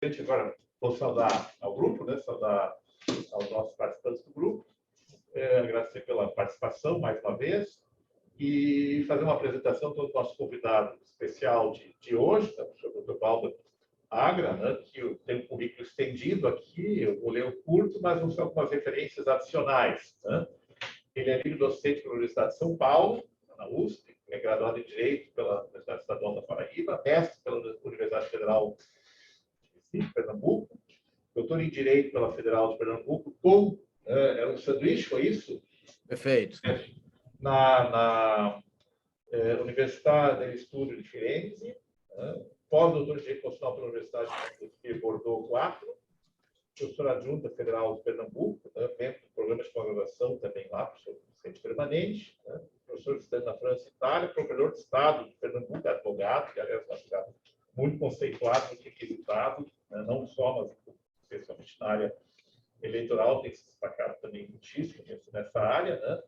gente agora vou saudar ao grupo, né? Saudar aos nossos participantes do grupo, agradecer pela participação mais uma vez e fazer uma apresentação do nosso convidado especial de hoje, o professor Dr. Valdo Agra, né? Que eu tenho um currículo estendido aqui, eu vou ler o curto, mas vão ser algumas referências adicionais, né? Ele é livre docente pela Universidade de São Paulo, na USP, é graduado em Direito pela Universidade Estadual da Paraíba, mestre pela Universidade Federal de Pernambuco, doutor em Direito pela Federal de Pernambuco, com era um sanduíche, foi isso? Perfeito. Na Universidade de Estúdio de Firenze, pós-doutor em Direito Constitucional pela Universidade de Bordeaux 4, professor adjunta federal de Pernambuco, membro do programa de pós-graduação também lá, professor docente permanente, professor visitante na França e Itália, procurador de Estado de Pernambuco, advogado, que aliás vai ficar muito conceituado, muito requisitado, não só, mas especialmente na área eleitoral, tem se destacado também muitíssimo nessa área, né?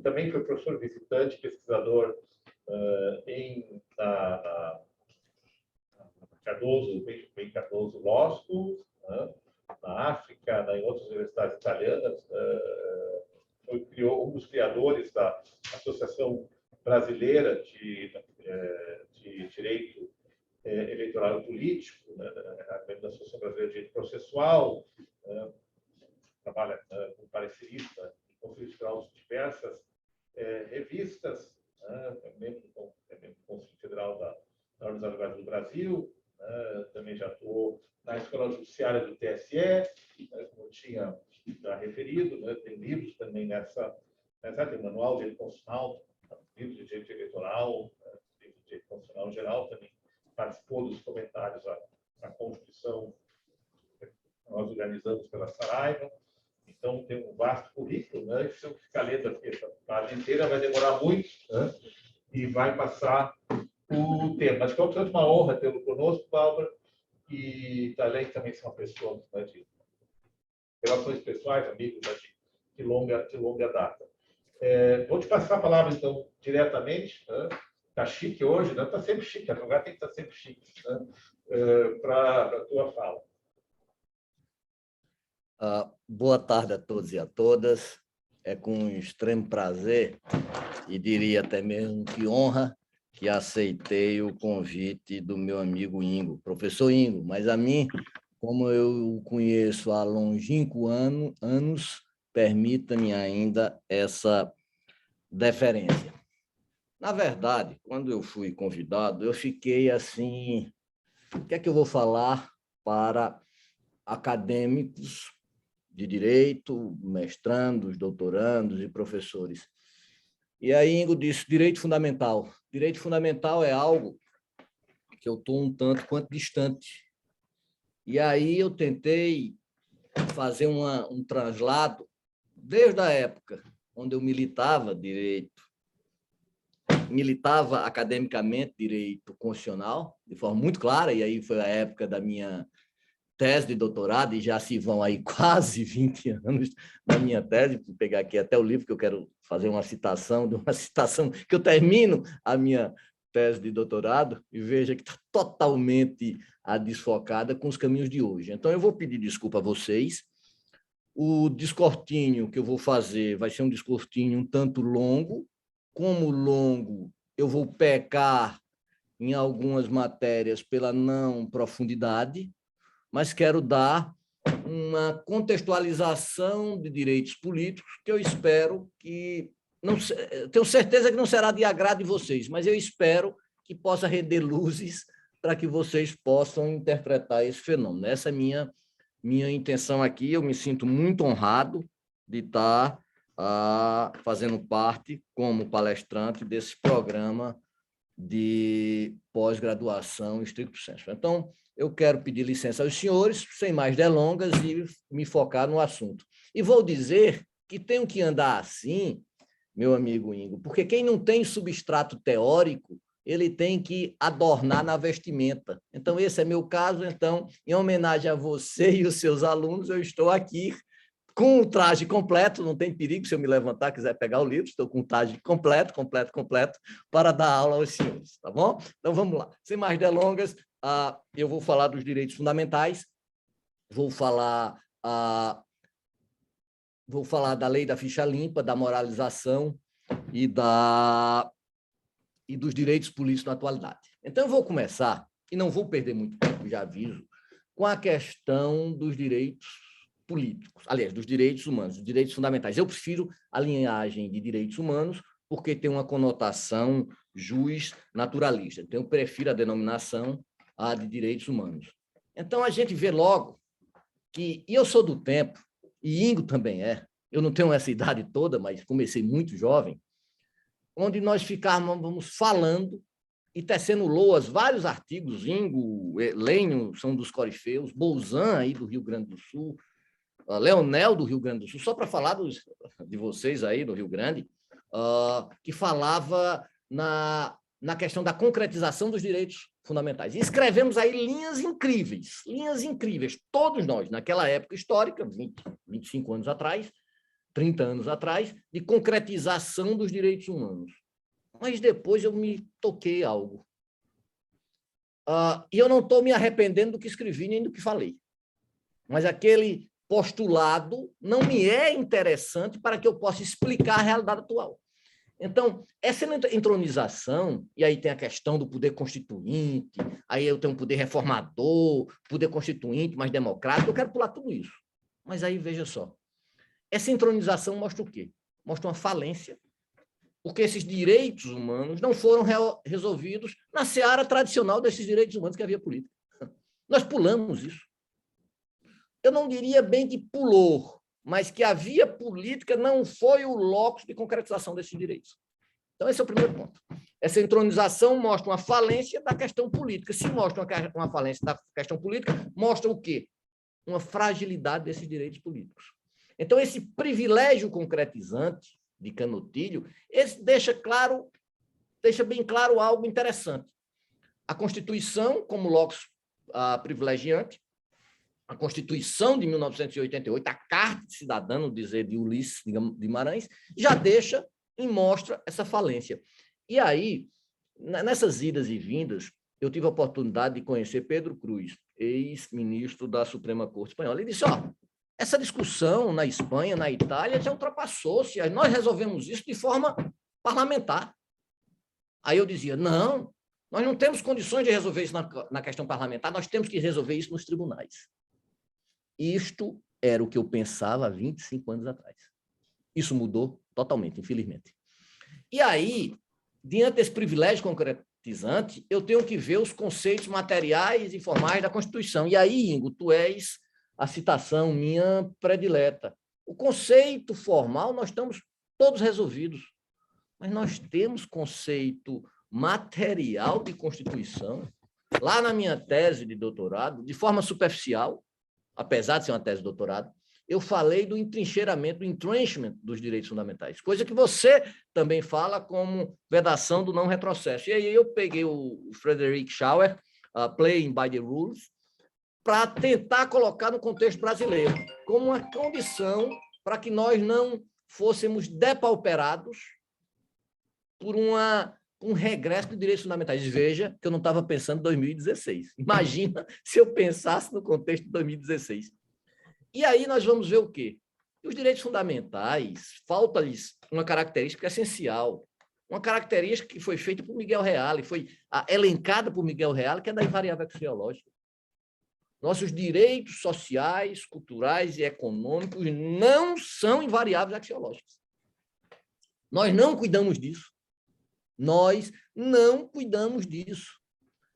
Também foi professor visitante, pesquisador na Cardoso, bem Cardoso Law School, né? Na África, em outras universidades italianas, criou um dos criadores da Associação Brasileira de Direito Eleitoral e Político, né? Da Associação Brasileira de Direito Processual, trabalha como parecerista em conflitos de diversas revistas, é membro do Conselho Federal da Ordem dos Advogados do Brasil, também já atuou na Escola Judiciária do TSE, como eu tinha já referido, tem livros também tem manual de direito constitucional, livros de direito eleitoral, livro de direito constitucional em geral, também participou dos comentários à Constituição que nós organizamos pela Saraiva. Então, tem um vasto currículo, né? Se eu ficar lendo aqui essa página inteira, vai demorar muito, né? E vai passar o tempo. Mas, é uma honra tê-lo conosco, Bárbara, e além de também ser uma pessoa, né, de relações pessoais, amigos, né, de longa data. Vou te passar a palavra, então, diretamente. Está chique hoje, né? Está sempre chique, a lugar tem que estar sempre chique, né? Para a tua fala. Boa tarde a todos e a todas. É com extremo prazer, e diria até mesmo que honra, que aceitei o convite do meu amigo Ingo, professor Ingo, mas a mim, como eu o conheço há longínquos anos, permita-me ainda essa deferência. Na verdade, quando eu fui convidado, eu fiquei assim, o que é que eu vou falar para acadêmicos de direito, mestrandos, doutorandos e professores? E aí Ingo disse, direito fundamental. Direito fundamental é algo que eu estou um tanto quanto distante. E aí eu tentei fazer um translado desde a época onde eu militava academicamente direito constitucional, de forma muito clara, e aí foi a época da minha tese de doutorado, e já se vão aí quase 20 anos da minha tese, vou pegar aqui até o livro, que eu quero fazer uma citação que eu termino a minha tese de doutorado, e veja que está totalmente desfocada com os caminhos de hoje. Então, eu vou pedir desculpa a vocês. O discortinho que eu vou fazer vai ser um discortinho um tanto longo. Como longo, eu vou pecar em algumas matérias pela não profundidade, mas quero dar uma contextualização de direitos políticos que eu espero que... tenho certeza que não será de agrado de vocês, mas eu espero que possa render luzes para que vocês possam interpretar esse fenômeno. Essa é a minha intenção aqui. Eu me sinto muito honrado de estar fazendo parte, como palestrante, desse programa de pós-graduação estricto sensu. Então, eu quero pedir licença aos senhores, sem mais delongas, e me focar no assunto. E vou dizer que tenho que andar assim, meu amigo Ingo, porque quem não tem substrato teórico, ele tem que adornar na vestimenta. Então, esse é meu caso. Então, em homenagem a você e os seus alunos, eu estou aqui com o traje completo, não tem perigo se eu me levantar, quiser pegar o livro, estou com o traje completo, para dar aula aos senhores, tá bom? Então, vamos lá. Sem mais delongas, eu vou falar dos direitos fundamentais, vou falar da lei da ficha limpa, da moralização e dos direitos políticos na atualidade. Então, eu vou começar, e não vou perder muito tempo, já aviso, com a questão dos direitos políticos, aliás, dos direitos humanos, dos direitos fundamentais. Eu prefiro a linhagem de direitos humanos porque tem uma conotação naturalista. Então, eu prefiro a denominação de direitos humanos. Então, a gente vê logo que, e eu sou do tempo, e Ingo também eu não tenho essa idade toda, mas comecei muito jovem, onde nós ficávamos falando e tecendo loas, vários artigos, Ingo, Lênio são dos corifeus, Bolzan, aí do Rio Grande do Sul, Leonel do Rio Grande do Sul, só para falar de vocês aí do Rio Grande, que falava na questão da concretização dos direitos fundamentais. E escrevemos aí linhas incríveis, todos nós, naquela época histórica, 25 anos atrás, 30 anos atrás, de concretização dos direitos humanos. Mas depois eu me toquei algo. E eu não estou me arrependendo do que escrevi nem do que falei. Mas aquele postulado não me é interessante para que eu possa explicar a realidade atual. Então, essa entronização, e aí tem a questão do poder constituinte, aí eu tenho um poder reformador, poder constituinte mais democrático, eu quero pular tudo isso. Mas aí, veja só, essa entronização mostra o quê? Mostra uma falência, porque esses direitos humanos não foram resolvidos na seara tradicional desses direitos humanos que havia política. Nós pulamos isso. Eu não diria bem que pulou, mas que a via política não foi o locus de concretização desses direitos. Então, esse é o primeiro ponto. Essa entronização mostra uma falência da questão política. Se mostra uma falência da questão política, mostra o quê? Uma fragilidade desses direitos políticos. Então, esse privilégio concretizante de Canutilho, esse deixa bem claro algo interessante. A Constituição, como locus privilegiante, a Constituição de 1988, a Carta de Cidadão, no dizer de Ulisses de Guimarães, já deixa e mostra essa falência. E aí, nessas idas e vindas, eu tive a oportunidade de conhecer Pedro Cruz, ex-ministro da Suprema Corte Espanhola. Ele disse, essa discussão na Espanha, na Itália, já ultrapassou-se. Nós resolvemos isso de forma parlamentar. Aí eu dizia, não, nós não temos condições de resolver isso na questão parlamentar, nós temos que resolver isso nos tribunais. Isto era o que eu pensava há 25 anos atrás. Isso mudou totalmente, infelizmente. E aí, diante desse privilégio concretizante, eu tenho que ver os conceitos materiais e formais da Constituição. E aí, Ingo, tu és a citação minha predileta. O conceito formal, nós estamos todos resolvidos, mas nós temos conceito material de Constituição. Lá na minha tese de doutorado, de forma superficial, apesar de ser uma tese de doutorado, eu falei do entrincheiramento, do entrenchment dos direitos fundamentais, coisa que você também fala como vedação do não retrocesso. E aí eu peguei o Frederick Schauer, Playing by the Rules, para tentar colocar no contexto brasileiro, como uma condição para que nós não fôssemos depauperados por um regresso de direitos fundamentais. Veja que eu não estava pensando em 2016. Imagina se eu pensasse no contexto de 2016. E aí nós vamos ver o quê? Os direitos fundamentais, falta-lhes uma característica essencial, uma característica que foi feita por Miguel Reale, foi elencada por Miguel Reale, que é da invariável axiológica. Nossos direitos sociais, culturais e econômicos não são invariáveis axiológicos. Nós não cuidamos disso. Nós não cuidamos disso.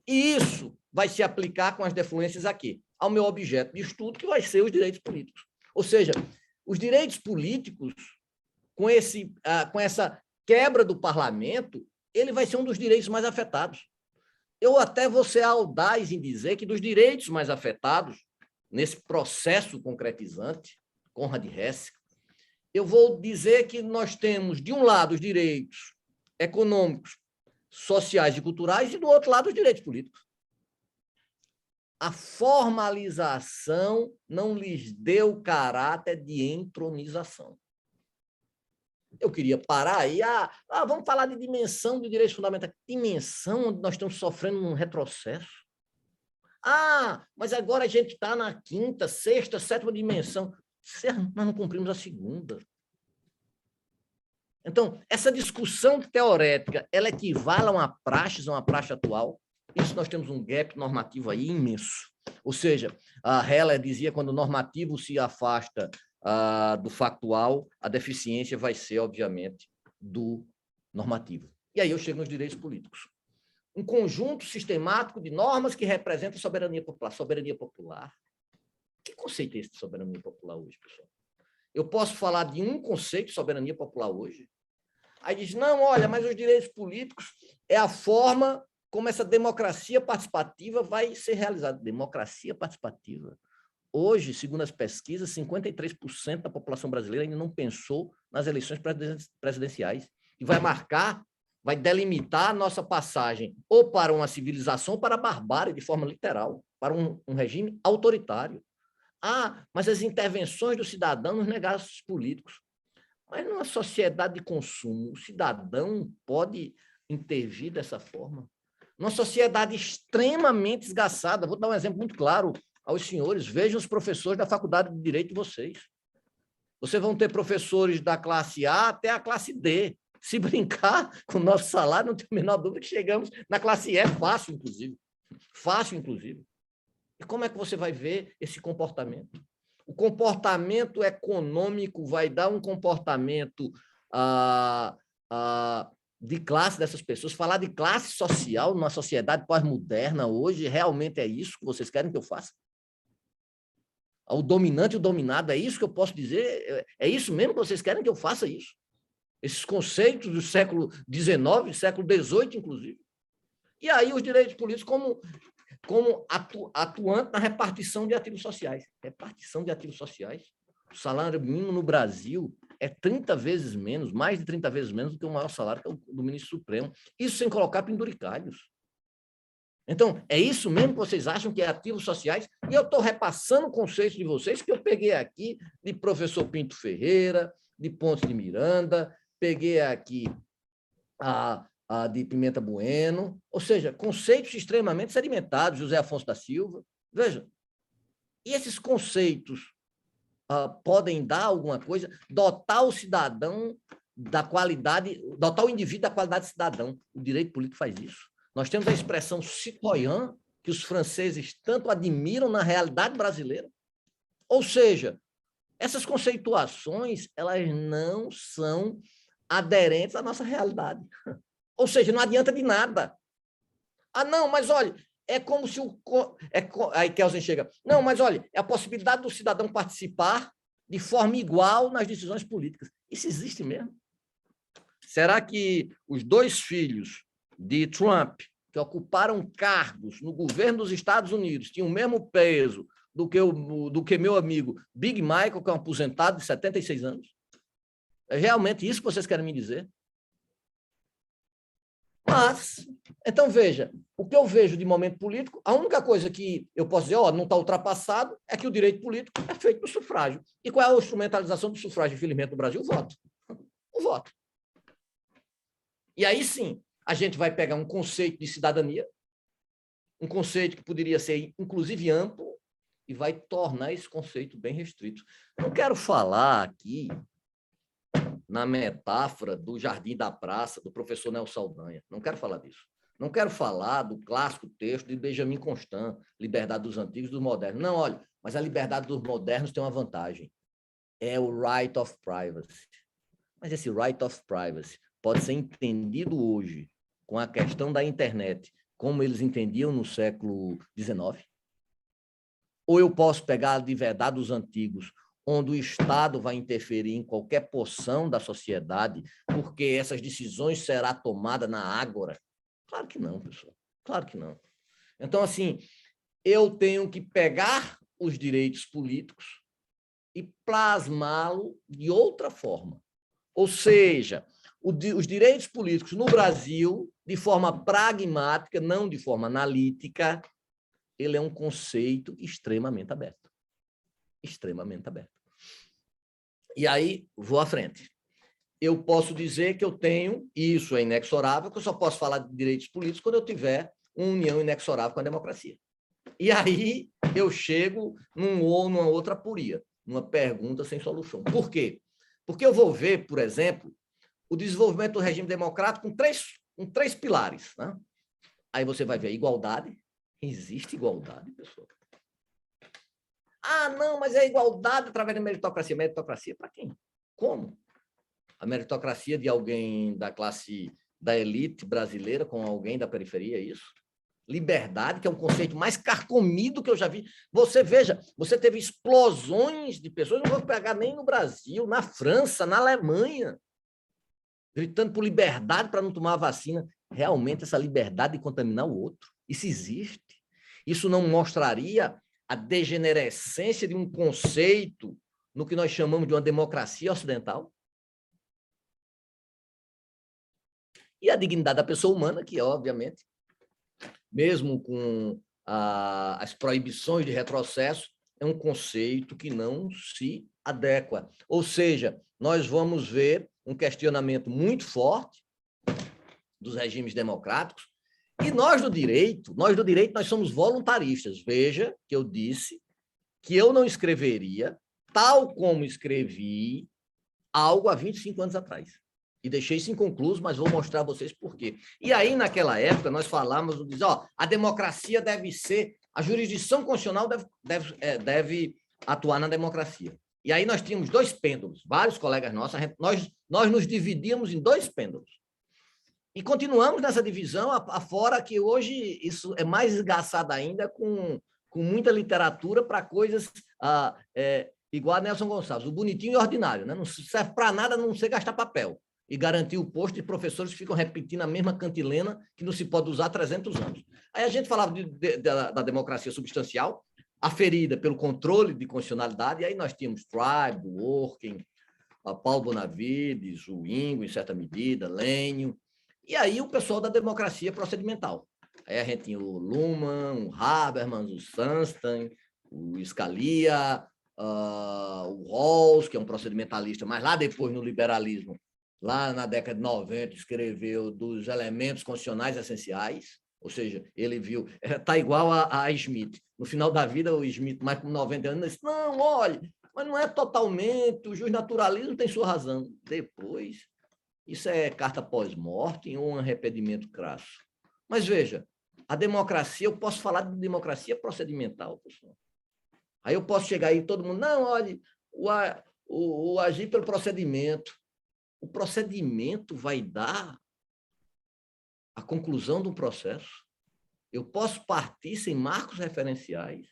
E isso vai se aplicar com as defluências aqui, ao meu objeto de estudo, que vai ser os direitos políticos. Ou seja, os direitos políticos, com essa quebra do parlamento, ele vai ser um dos direitos mais afetados. Eu até vou ser audaz em dizer que dos direitos mais afetados, nesse processo concretizante, Conrad Hesse, eu vou dizer que nós temos, de um lado, os direitos econômicos, sociais e culturais, e do outro lado, os direitos políticos. a formalização não lhes deu caráter de entronização. Eu queria parar aí, vamos falar de dimensão de direitos fundamentais. Dimensão onde nós estamos sofrendo um retrocesso. Mas agora a gente está na quinta, sexta, sétima dimensão. Nós não cumprimos a segunda. Então, essa discussão teorética, ela equivale a uma praxe atual. Isso nós temos um gap normativo aí imenso. Ou seja, a Heller dizia, quando o normativo se afasta do factual, a deficiência vai ser, obviamente, do normativo. E aí eu chego nos direitos políticos. Um conjunto sistemático de normas que representam a soberania popular. Soberania popular. Que conceito é esse de soberania popular hoje, pessoal? Eu posso falar de um conceito de soberania popular hoje? Aí diz, não, olha, mas os direitos políticos é a forma como essa democracia participativa vai ser realizada. Democracia participativa. Hoje, segundo as pesquisas, 53% da população brasileira ainda não pensou nas eleições presidenciais. E vai delimitar a nossa passagem ou para uma civilização ou para a barbárie, de forma literal, para um regime autoritário. Mas as intervenções do cidadão nos negócios políticos. Mas numa sociedade de consumo, o cidadão pode intervir dessa forma? Numa sociedade extremamente esgaçada, vou dar um exemplo muito claro aos senhores, vejam os professores da Faculdade de Direito de vocês. Vocês vão ter professores da classe A até a classe D. Se brincar com o nosso salário, não tenho a menor dúvida que chegamos na classe E, fácil, inclusive. Fácil, inclusive. E como é que você vai ver esse comportamento? O comportamento econômico vai dar um comportamento de classe dessas pessoas. Falar de classe social numa sociedade pós-moderna hoje, realmente é isso que vocês querem que eu faça? O dominante e o dominado, é isso que eu posso dizer? É isso mesmo que vocês querem que eu faça isso? Esses conceitos do século XIX, século XVIII, inclusive. E aí os direitos políticos como atuante na repartição de ativos sociais. Repartição de ativos sociais. O salário mínimo no Brasil é 30 vezes menos, mais de 30 vezes menos do que o maior salário, que é o do ministro Supremo. Isso sem colocar penduricalhos. Então, é isso mesmo que vocês acham que é ativos sociais? E eu estou repassando conceitos de vocês que eu peguei aqui de professor Pinto Ferreira, de Pontes de Miranda, peguei aqui de Pimenta Bueno, ou seja, conceitos extremamente sedimentados, José Afonso da Silva. Veja, e esses conceitos podem dar alguma coisa, dotar o cidadão da qualidade, dotar o indivíduo da qualidade de cidadão. O direito político faz isso. Nós temos a expressão citoyen, que os franceses tanto admiram na realidade brasileira. Ou seja, essas conceituações, elas não são aderentes à nossa realidade. Ou seja, não adianta de nada. Não, mas olha, é como se aí Kelsen chega. Não, mas olha, é a possibilidade do cidadão participar de forma igual nas decisões políticas. Isso existe mesmo? Será que os dois filhos de Trump, que ocuparam cargos no governo dos Estados Unidos, tinham o mesmo peso do que meu amigo Big Michael, que é um aposentado de 76 anos? É realmente isso que vocês querem me dizer? Mas, então veja, o que eu vejo de momento político, a única coisa que eu posso dizer, não está ultrapassado, é que o direito político é feito no sufrágio. E qual é a instrumentalização do sufrágio, infelizmente, no Brasil? O voto. O voto. E aí sim, a gente vai pegar um conceito de cidadania, um conceito que poderia ser, inclusive, amplo, e vai tornar esse conceito bem restrito. Não quero falar aqui na metáfora do Jardim da Praça, do professor Nelson Saldanha. Não quero falar disso. Não quero falar do clássico texto de Benjamin Constant, Liberdade dos Antigos e dos Modernos. Não, olha, mas a liberdade dos modernos tem uma vantagem. É o right of privacy. Mas esse right of privacy pode ser entendido hoje com a questão da internet, como eles entendiam no século XIX? Ou eu posso pegar a liberdade dos antigos, onde o Estado vai interferir em qualquer porção da sociedade, porque essas decisões serão tomadas na ágora? Claro que não, pessoal. Claro que não. Então, assim, eu tenho que pegar os direitos políticos e plasmá-lo de outra forma. Ou seja, os direitos políticos no Brasil, de forma pragmática, não de forma analítica, ele é um conceito extremamente aberto. Extremamente aberto. E aí, vou à frente. Eu posso dizer que eu tenho, e isso é inexorável, que eu só posso falar de direitos políticos quando eu tiver uma união inexorável com a democracia. E aí eu chego numa outra aporia, numa pergunta sem solução. Por quê? Porque eu vou ver, por exemplo, o desenvolvimento do regime democrático com três pilares. Né? Aí você vai ver a igualdade. Existe igualdade, pessoal? Ah, não, mas é igualdade através da meritocracia. Meritocracia para quem? Como? A meritocracia de alguém da classe da elite brasileira com alguém da periferia, é isso? Liberdade, que é um conceito mais carcomido que eu já vi. Você veja, você teve explosões de pessoas, não vou pegar nem no Brasil, na França, na Alemanha, gritando por liberdade para não tomar a vacina. Realmente, essa liberdade de contaminar o outro, isso existe. Isso não mostraria a degenerescência de um conceito no que nós chamamos de uma democracia ocidental? E a dignidade da pessoa humana, que, obviamente, mesmo com as proibições de retrocesso, é um conceito que não se adequa. Ou seja, nós vamos ver um questionamento muito forte dos regimes democráticos, e nós do direito, nós somos voluntaristas. Veja que eu disse que eu não escreveria, tal como escrevi, algo há 25 anos atrás. E deixei isso inconcluso, mas vou mostrar a vocês por quê. E aí, naquela época, nós falamos, a democracia deve ser, a jurisdição constitucional deve atuar na democracia. E aí nós tínhamos dois pêndulos, vários colegas nossos, nós nos dividíamos em dois pêndulos. E continuamos nessa divisão, afora que hoje isso é mais esgaçado ainda com muita literatura para coisas igual a Nelson Gonçalves, o bonitinho e ordinário, né? Não serve para nada a não ser gastar papel e garantir o posto de professores que ficam repetindo a mesma cantilena que não se pode usar há 300 anos. Aí a gente falava da democracia substancial, aferida pelo controle de constitucionalidade, e aí nós tínhamos Tribe, Dworkin, Paulo Bonavides, o Ingo, em certa medida, Lênio, e aí o pessoal da democracia procedimental. Aí a gente tinha o Luhmann, o Habermas, o Sunstein, o Scalia, o Rawls, que é um procedimentalista, mas lá depois no liberalismo, lá na década de 90, escreveu dos elementos constitucionais essenciais, ou seja, ele viu, está igual a Smith. No final da vida, o Smith, mais com 90 anos, disse, não, olha, mas não é totalmente, o justnaturalismo tem sua razão. Depois, isso é carta pós-mortem ou um arrependimento crasso. Mas veja, a democracia, eu posso falar de democracia procedimental, pessoal. Aí eu posso chegar aí todo mundo, não, olha, o agir pelo procedimento. O procedimento vai dar a conclusão do processo. Eu posso partir sem marcos referenciais.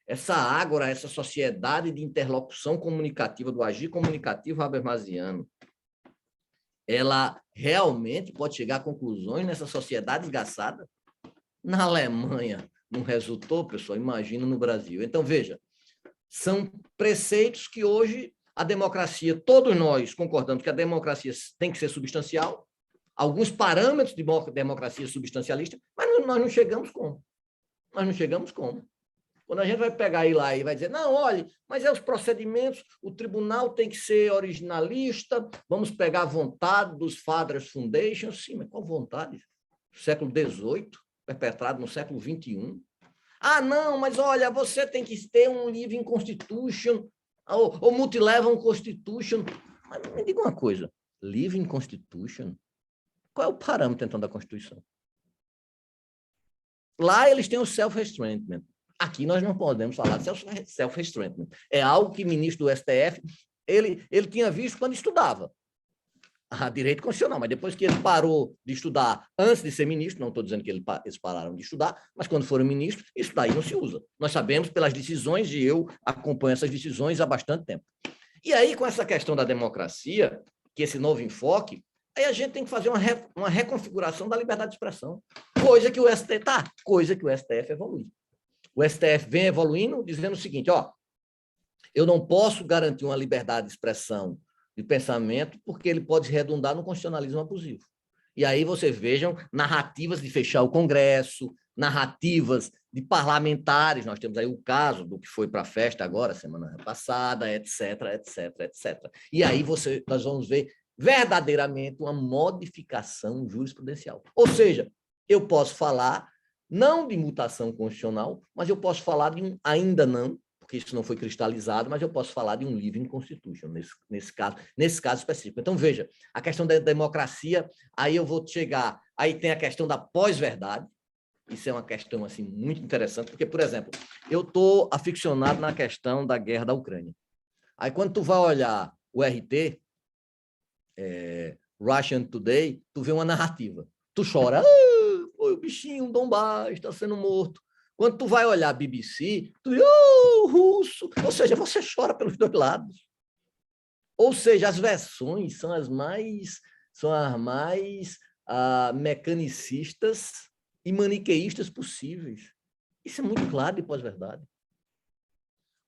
Essa ágora, essa sociedade de interlocução comunicativa, do agir comunicativo habermasiano, ela realmente pode chegar a conclusões nessa sociedade esgaçada? Na Alemanha não resultou, pessoal, imagina no Brasil. Então, veja, são preceitos que hoje a democracia, todos nós concordamos que a democracia tem que ser substancial, alguns parâmetros de democracia substancialista, mas nós não chegamos como? Nós não chegamos como? Quando a gente vai pegar aí lá e vai dizer, não, olha, mas é os procedimentos, o tribunal tem que ser originalista, vamos pegar a vontade dos Fathers Foundation, sim, mas qual vontade? Século XVIII, perpetrado no século XXI. Ah, não, mas olha, você tem que ter um living constitution, ou multilevel constitution. Mas me diga uma coisa, living constitution? Qual é o parâmetro, então, da Constituição? Lá eles têm o self-restraint. Aqui nós não podemos falar de self-restraint. É algo que o ministro do STF, ele tinha visto quando estudava a direito constitucional, mas depois que ele parou de estudar antes de ser ministro, não estou dizendo que eles pararam de estudar, mas quando foram ministros, isso daí não se usa. Nós sabemos pelas decisões, e eu acompanho essas decisões há bastante tempo. E aí, com essa questão da democracia, que esse novo enfoque, aí a gente tem que fazer uma reconfiguração da liberdade de expressão, coisa que o STF evolui. O STF vem evoluindo, dizendo o seguinte, eu não posso garantir uma liberdade de expressão de pensamento, porque ele pode redundar no constitucionalismo abusivo. E aí vocês vejam narrativas de fechar o Congresso, narrativas de parlamentares. Nós temos aí o caso do que foi para a festa agora, semana passada, etc, etc, etc. E aí nós vamos ver verdadeiramente uma modificação jurisprudencial. Ou seja, eu posso falar não de mutação constitucional, mas eu posso falar de um ainda não, porque isso não foi cristalizado, mas eu posso falar de um living constitution, nesse caso específico. Então, veja, a questão da democracia, aí eu vou chegar, aí tem a questão da pós-verdade, isso é uma questão assim, muito interessante, porque, por exemplo, eu estou aficionado na questão da guerra da Ucrânia. Aí, quando tu vai olhar o RT, Russian Today, tu vê uma narrativa. Tu chora, o bichinho, o Donbass está sendo morto. Quando tu vai olhar a BBC, tu diz, russo. Ou seja, você chora pelos dois lados. Ou seja, as versões são as mais mecanicistas e maniqueístas possíveis. Isso é muito claro de pós-verdade.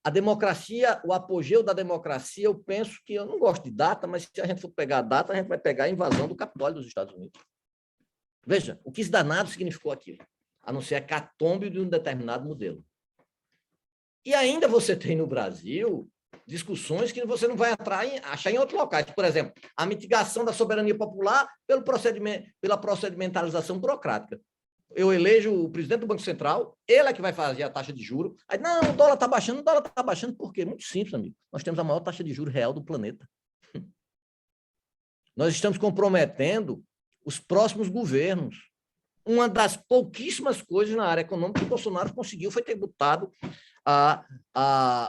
A democracia, o apogeu da democracia, eu penso que, eu não gosto de data, mas se a gente for pegar a data, a gente vai pegar a invasão do Capitólio dos Estados Unidos. Veja, o que isso danado significou aquilo, a não ser a hecatombe de um determinado modelo. E ainda você tem no Brasil discussões que você não vai achar em outros locais. Por exemplo, a mitigação da soberania popular pela procedimentalização burocrática. Eu elejo o presidente do Banco Central, ele é que vai fazer a taxa de juros. Aí, não, o dólar está baixando, por quê? Muito simples, amigo. Nós temos a maior taxa de juros real do planeta. Nós estamos comprometendo os próximos governos. Uma das pouquíssimas coisas na área econômica que o Bolsonaro conseguiu foi ter botado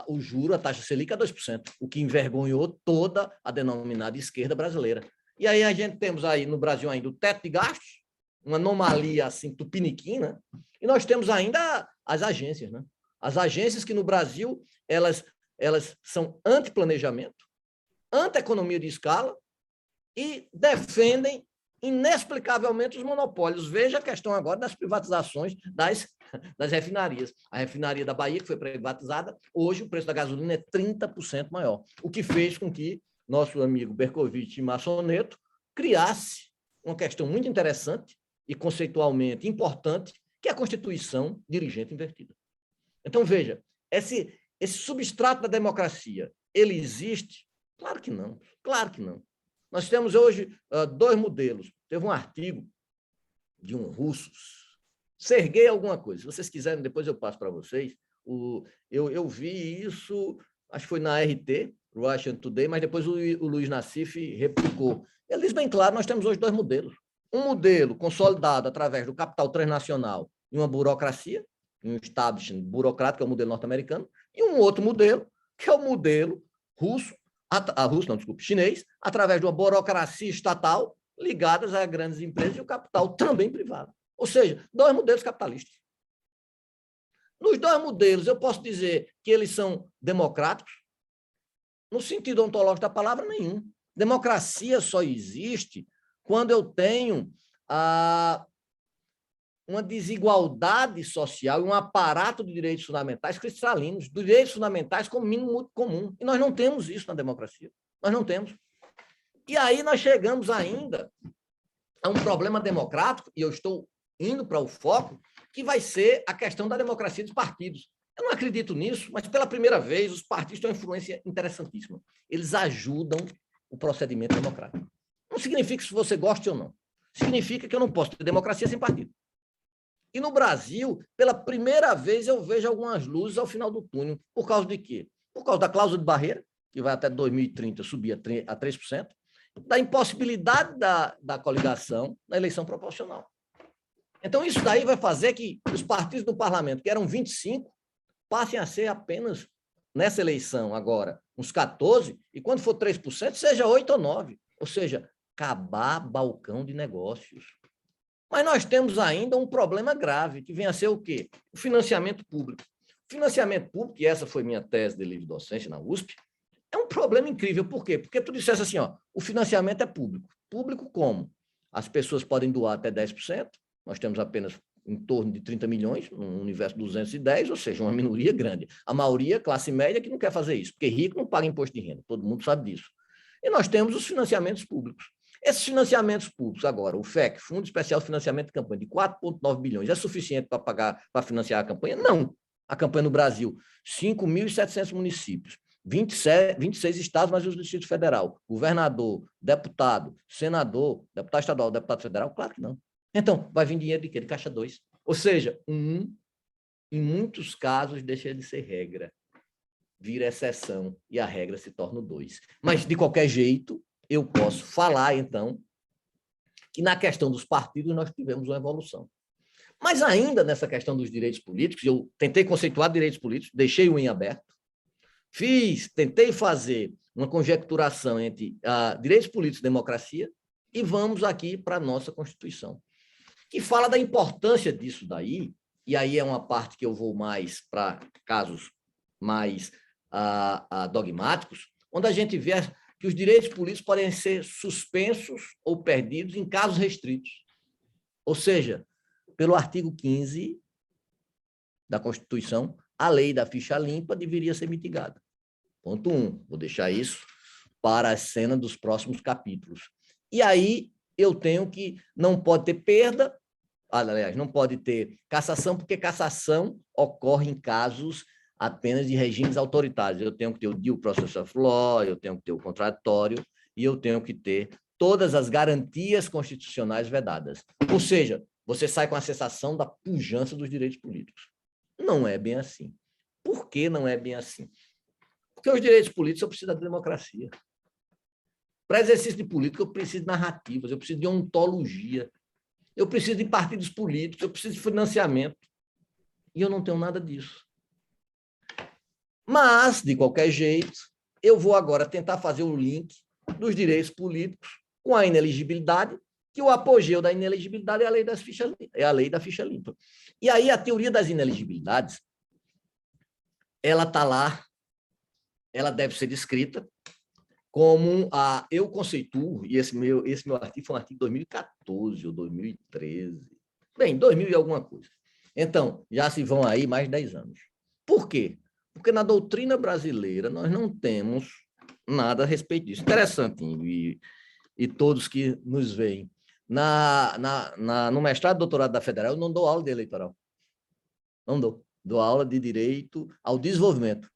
o juro, a taxa Selic a 2%, o que envergonhou toda a denominada esquerda brasileira. E aí a gente temos aí no Brasil ainda o teto de gastos, uma anomalia assim, tupiniquim, né? E nós temos ainda as agências, né? As agências que no Brasil, elas são anti-planejamento, anti-economia de escala e defendem inexplicavelmente os monopólios. Veja a questão agora das privatizações das refinarias. A refinaria da Bahia, que foi privatizada, hoje o preço da gasolina é 30% maior, o que fez com que nosso amigo Bercovitch Massoneto criasse uma questão muito interessante e conceitualmente importante, que é a Constituição dirigente invertida. Então, veja, esse substrato da democracia, ele existe? Claro que não, claro que não. Nós temos hoje dois modelos. Teve um artigo de um russo, Serguei alguma coisa. Se vocês quiserem, depois eu passo para vocês. Eu vi isso, acho que foi na RT, Russian Today, mas depois o Luiz Nassif replicou. Ele diz bem claro, nós temos hoje dois modelos. Um modelo consolidado através do capital transnacional e uma burocracia, um establishment burocrático, é o modelo norte-americano, e um outro modelo, que é o modelo chinês, através de uma burocracia estatal ligadas a grandes empresas e o capital também privado. Ou seja, dois modelos capitalistas. Nos dois modelos, eu posso dizer que eles são democráticos? No sentido ontológico da palavra, nenhum. Democracia só existe quando eu tenho uma desigualdade social e um aparato de direitos fundamentais cristalinos, direitos fundamentais como mínimo muito comum. E nós não temos isso na democracia. Nós não temos. E aí nós chegamos ainda a um problema democrático, e eu estou indo para o foco, que vai ser a questão da democracia dos partidos. Eu não acredito nisso, mas pela primeira vez os partidos têm uma influência interessantíssima. Eles ajudam o procedimento democrático. Não significa se você goste ou não. Significa que eu não posso ter democracia sem partido. E no Brasil, pela primeira vez, eu vejo algumas luzes ao final do túnel. Por causa de quê? Por causa da cláusula de barreira, que vai até 2030 subir a 3%, da impossibilidade da coligação na eleição proporcional. Então, isso daí vai fazer que os partidos do parlamento, que eram 25, passem a ser apenas, nessa eleição agora, uns 14, e quando for 3%, seja 8 ou 9. Ou seja, acabar balcão de negócios. Mas nós temos ainda um problema grave, que vem a ser o quê? O financiamento público. O financiamento público, e essa foi minha tese de livre docência na USP, é um problema incrível. Por quê? Porque tu dissesse assim, ó, o financiamento é público. Público como? As pessoas podem doar até 10%, nós temos apenas em torno de 30 milhões, no universo 210, ou seja, uma minoria grande. A maioria, classe média, que não quer fazer isso, porque rico não paga imposto de renda, todo mundo sabe disso. E nós temos os financiamentos públicos. Esses financiamentos públicos agora, o FEC, Fundo Especial de Financiamento de Campanha, de 4,9 bilhões, é suficiente para pagar, para financiar a campanha? Não. A campanha no Brasil, 5.700 municípios, 26 estados, mais o Distrito Federal, governador, deputado, senador, deputado estadual, deputado federal, claro que não. Então, vai vir dinheiro de quê? De Caixa 2. Ou seja, em muitos casos, deixa de ser regra, vira exceção e a regra se torna 2. Mas, de qualquer jeito, eu posso falar, então, que na questão dos partidos nós tivemos uma evolução. Mas ainda nessa questão dos direitos políticos, eu tentei conceituar direitos políticos, deixei-o em aberto, tentei fazer uma conjecturação entre direitos políticos e democracia, e vamos aqui para a nossa Constituição, que fala da importância disso daí, e aí é uma parte que eu vou mais para casos mais dogmáticos, onde a gente vê que os direitos políticos podem ser suspensos ou perdidos em casos restritos. Ou seja, pelo artigo 15 da Constituição, a lei da ficha limpa deveria ser mitigada. Ponto 1. Vou deixar isso para a cena dos próximos capítulos. E aí eu tenho que não pode ter perda, aliás, não pode ter cassação, porque cassação ocorre em casos apenas de regimes autoritários. Eu tenho que ter o due process of law, eu tenho que ter o contraditório e eu tenho que ter todas as garantias constitucionais vedadas. Ou seja, você sai com a sensação da pujança dos direitos políticos. Não é bem assim. Por que não é bem assim? Porque os direitos políticos eu preciso da democracia. Para exercício de política, eu preciso de narrativas, eu preciso de ontologia, eu preciso de partidos políticos, eu preciso de financiamento. E eu não tenho nada disso. Mas, de qualquer jeito, eu vou agora tentar fazer o link dos direitos políticos com a inelegibilidade, que o apogeu da inelegibilidade é a lei da ficha limpa. E aí a teoria das inelegibilidades, ela está lá, ela deve ser descrita como eu conceituo, e esse meu artigo foi um artigo de 2014 ou 2013, bem, 2000 e alguma coisa. Então, já se vão aí mais de 10 anos. Por quê? Porque na doutrina brasileira nós não temos nada a respeito disso. Interessante, e todos que nos veem. No mestrado e doutorado da Federal, eu não dou aula de eleitoral. Não dou. Dou aula de direito ao desenvolvimento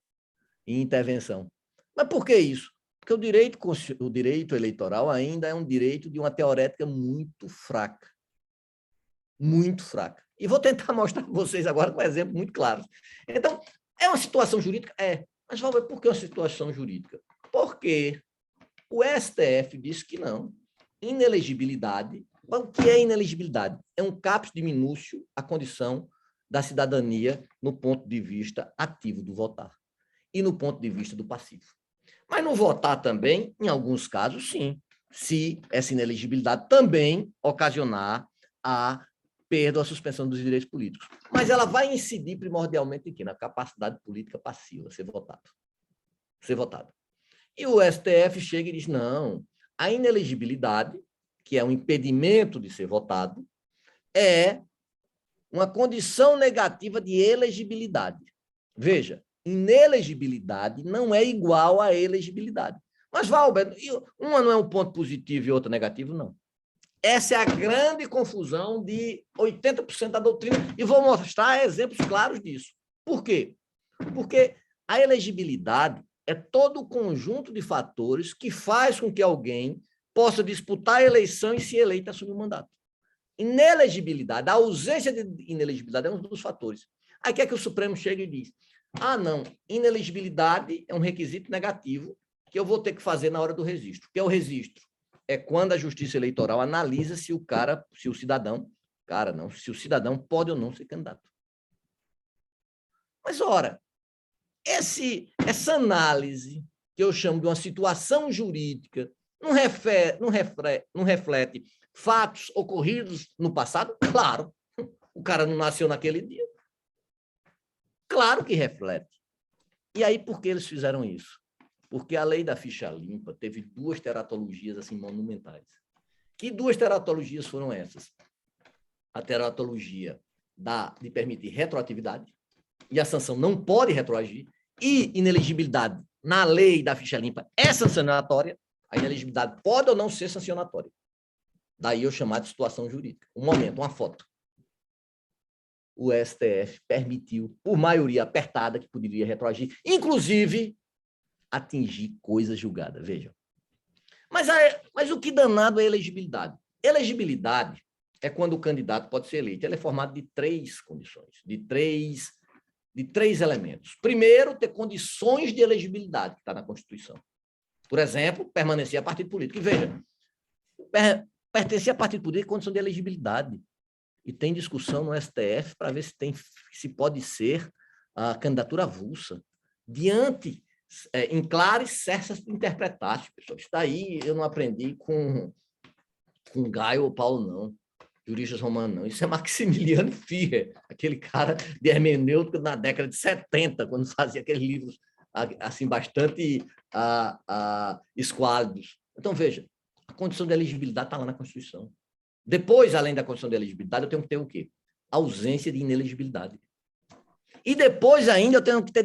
e intervenção. Mas por que isso? Porque o direito eleitoral ainda é um direito de uma teorética muito fraca. Muito fraca. E vou tentar mostrar para vocês agora com um exemplo muito claro. Então, é uma situação jurídica? É. Mas, Valber, por que uma situação jurídica? Porque o STF disse que não. Inelegibilidade. O que é inelegibilidade? É um caput diminúcio à condição da cidadania no ponto de vista ativo do votar e no ponto de vista do passivo. Mas no votar também, em alguns casos, sim, se essa inelegibilidade também ocasionar a perda ou a suspensão dos direitos políticos. Mas ela vai incidir primordialmente em quê? Na capacidade política passiva, ser votado. Ser votado. E o STF chega e diz, não, a inelegibilidade, que é um impedimento de ser votado, é uma condição negativa de elegibilidade. Veja, inelegibilidade não é igual a elegibilidade. Mas, Valber, uma não é um ponto positivo e outra negativo? Não. Essa é a grande confusão de 80% da doutrina, e vou mostrar exemplos claros disso. Por quê? Porque a elegibilidade é todo o conjunto de fatores que faz com que alguém possa disputar a eleição e se eleita assume o mandato. Inelegibilidade, a ausência de inelegibilidade é um dos fatores. Aí que é que o Supremo chega e diz, não, inelegibilidade é um requisito negativo que eu vou ter que fazer na hora do registro. O que é o registro? É quando a Justiça Eleitoral analisa se o cidadão pode ou não ser candidato. Mas, ora, essa análise, que eu chamo de uma situação jurídica, não reflete fatos ocorridos no passado? Claro, o cara não nasceu naquele dia. Claro que reflete. E aí, por que eles fizeram isso? Porque a lei da ficha limpa teve 2 teratologias assim, monumentais. Que 2 teratologias foram essas? A teratologia de permitir retroatividade, e a sanção não pode retroagir, e inelegibilidade na lei da ficha limpa é sancionatória, A inelegibilidade pode ou não ser sancionatória. Daí eu chamar de situação jurídica. Um momento, uma foto. O STF permitiu, por maioria apertada, que poderia retroagir, inclusive atingir coisa julgada. Vejam. Mas o que danado é elegibilidade? Elegibilidade é quando o candidato pode ser eleito. Ele é formado de 3 condições, de três elementos. Primeiro, ter condições de elegibilidade, que está na Constituição. Por exemplo, permanecer a partido político. E veja, pertencer a partido político é condição de elegibilidade. E tem discussão no STF para ver se pode ser a candidatura avulsa. Diante, em clares certas interpretadas, pessoal. Isso daí eu não aprendi com Gaio ou Paulo, não. Juristas romanos, não. Isso é Maximiliano Firer, aquele cara de hermenêutica na década de 70, quando fazia aqueles livros assim, bastante esquálidos. Então, veja, a condição de elegibilidade está lá na Constituição. Depois, além da condição de elegibilidade, eu tenho que ter o quê? Ausência de inelegibilidade. E depois ainda eu tenho que ter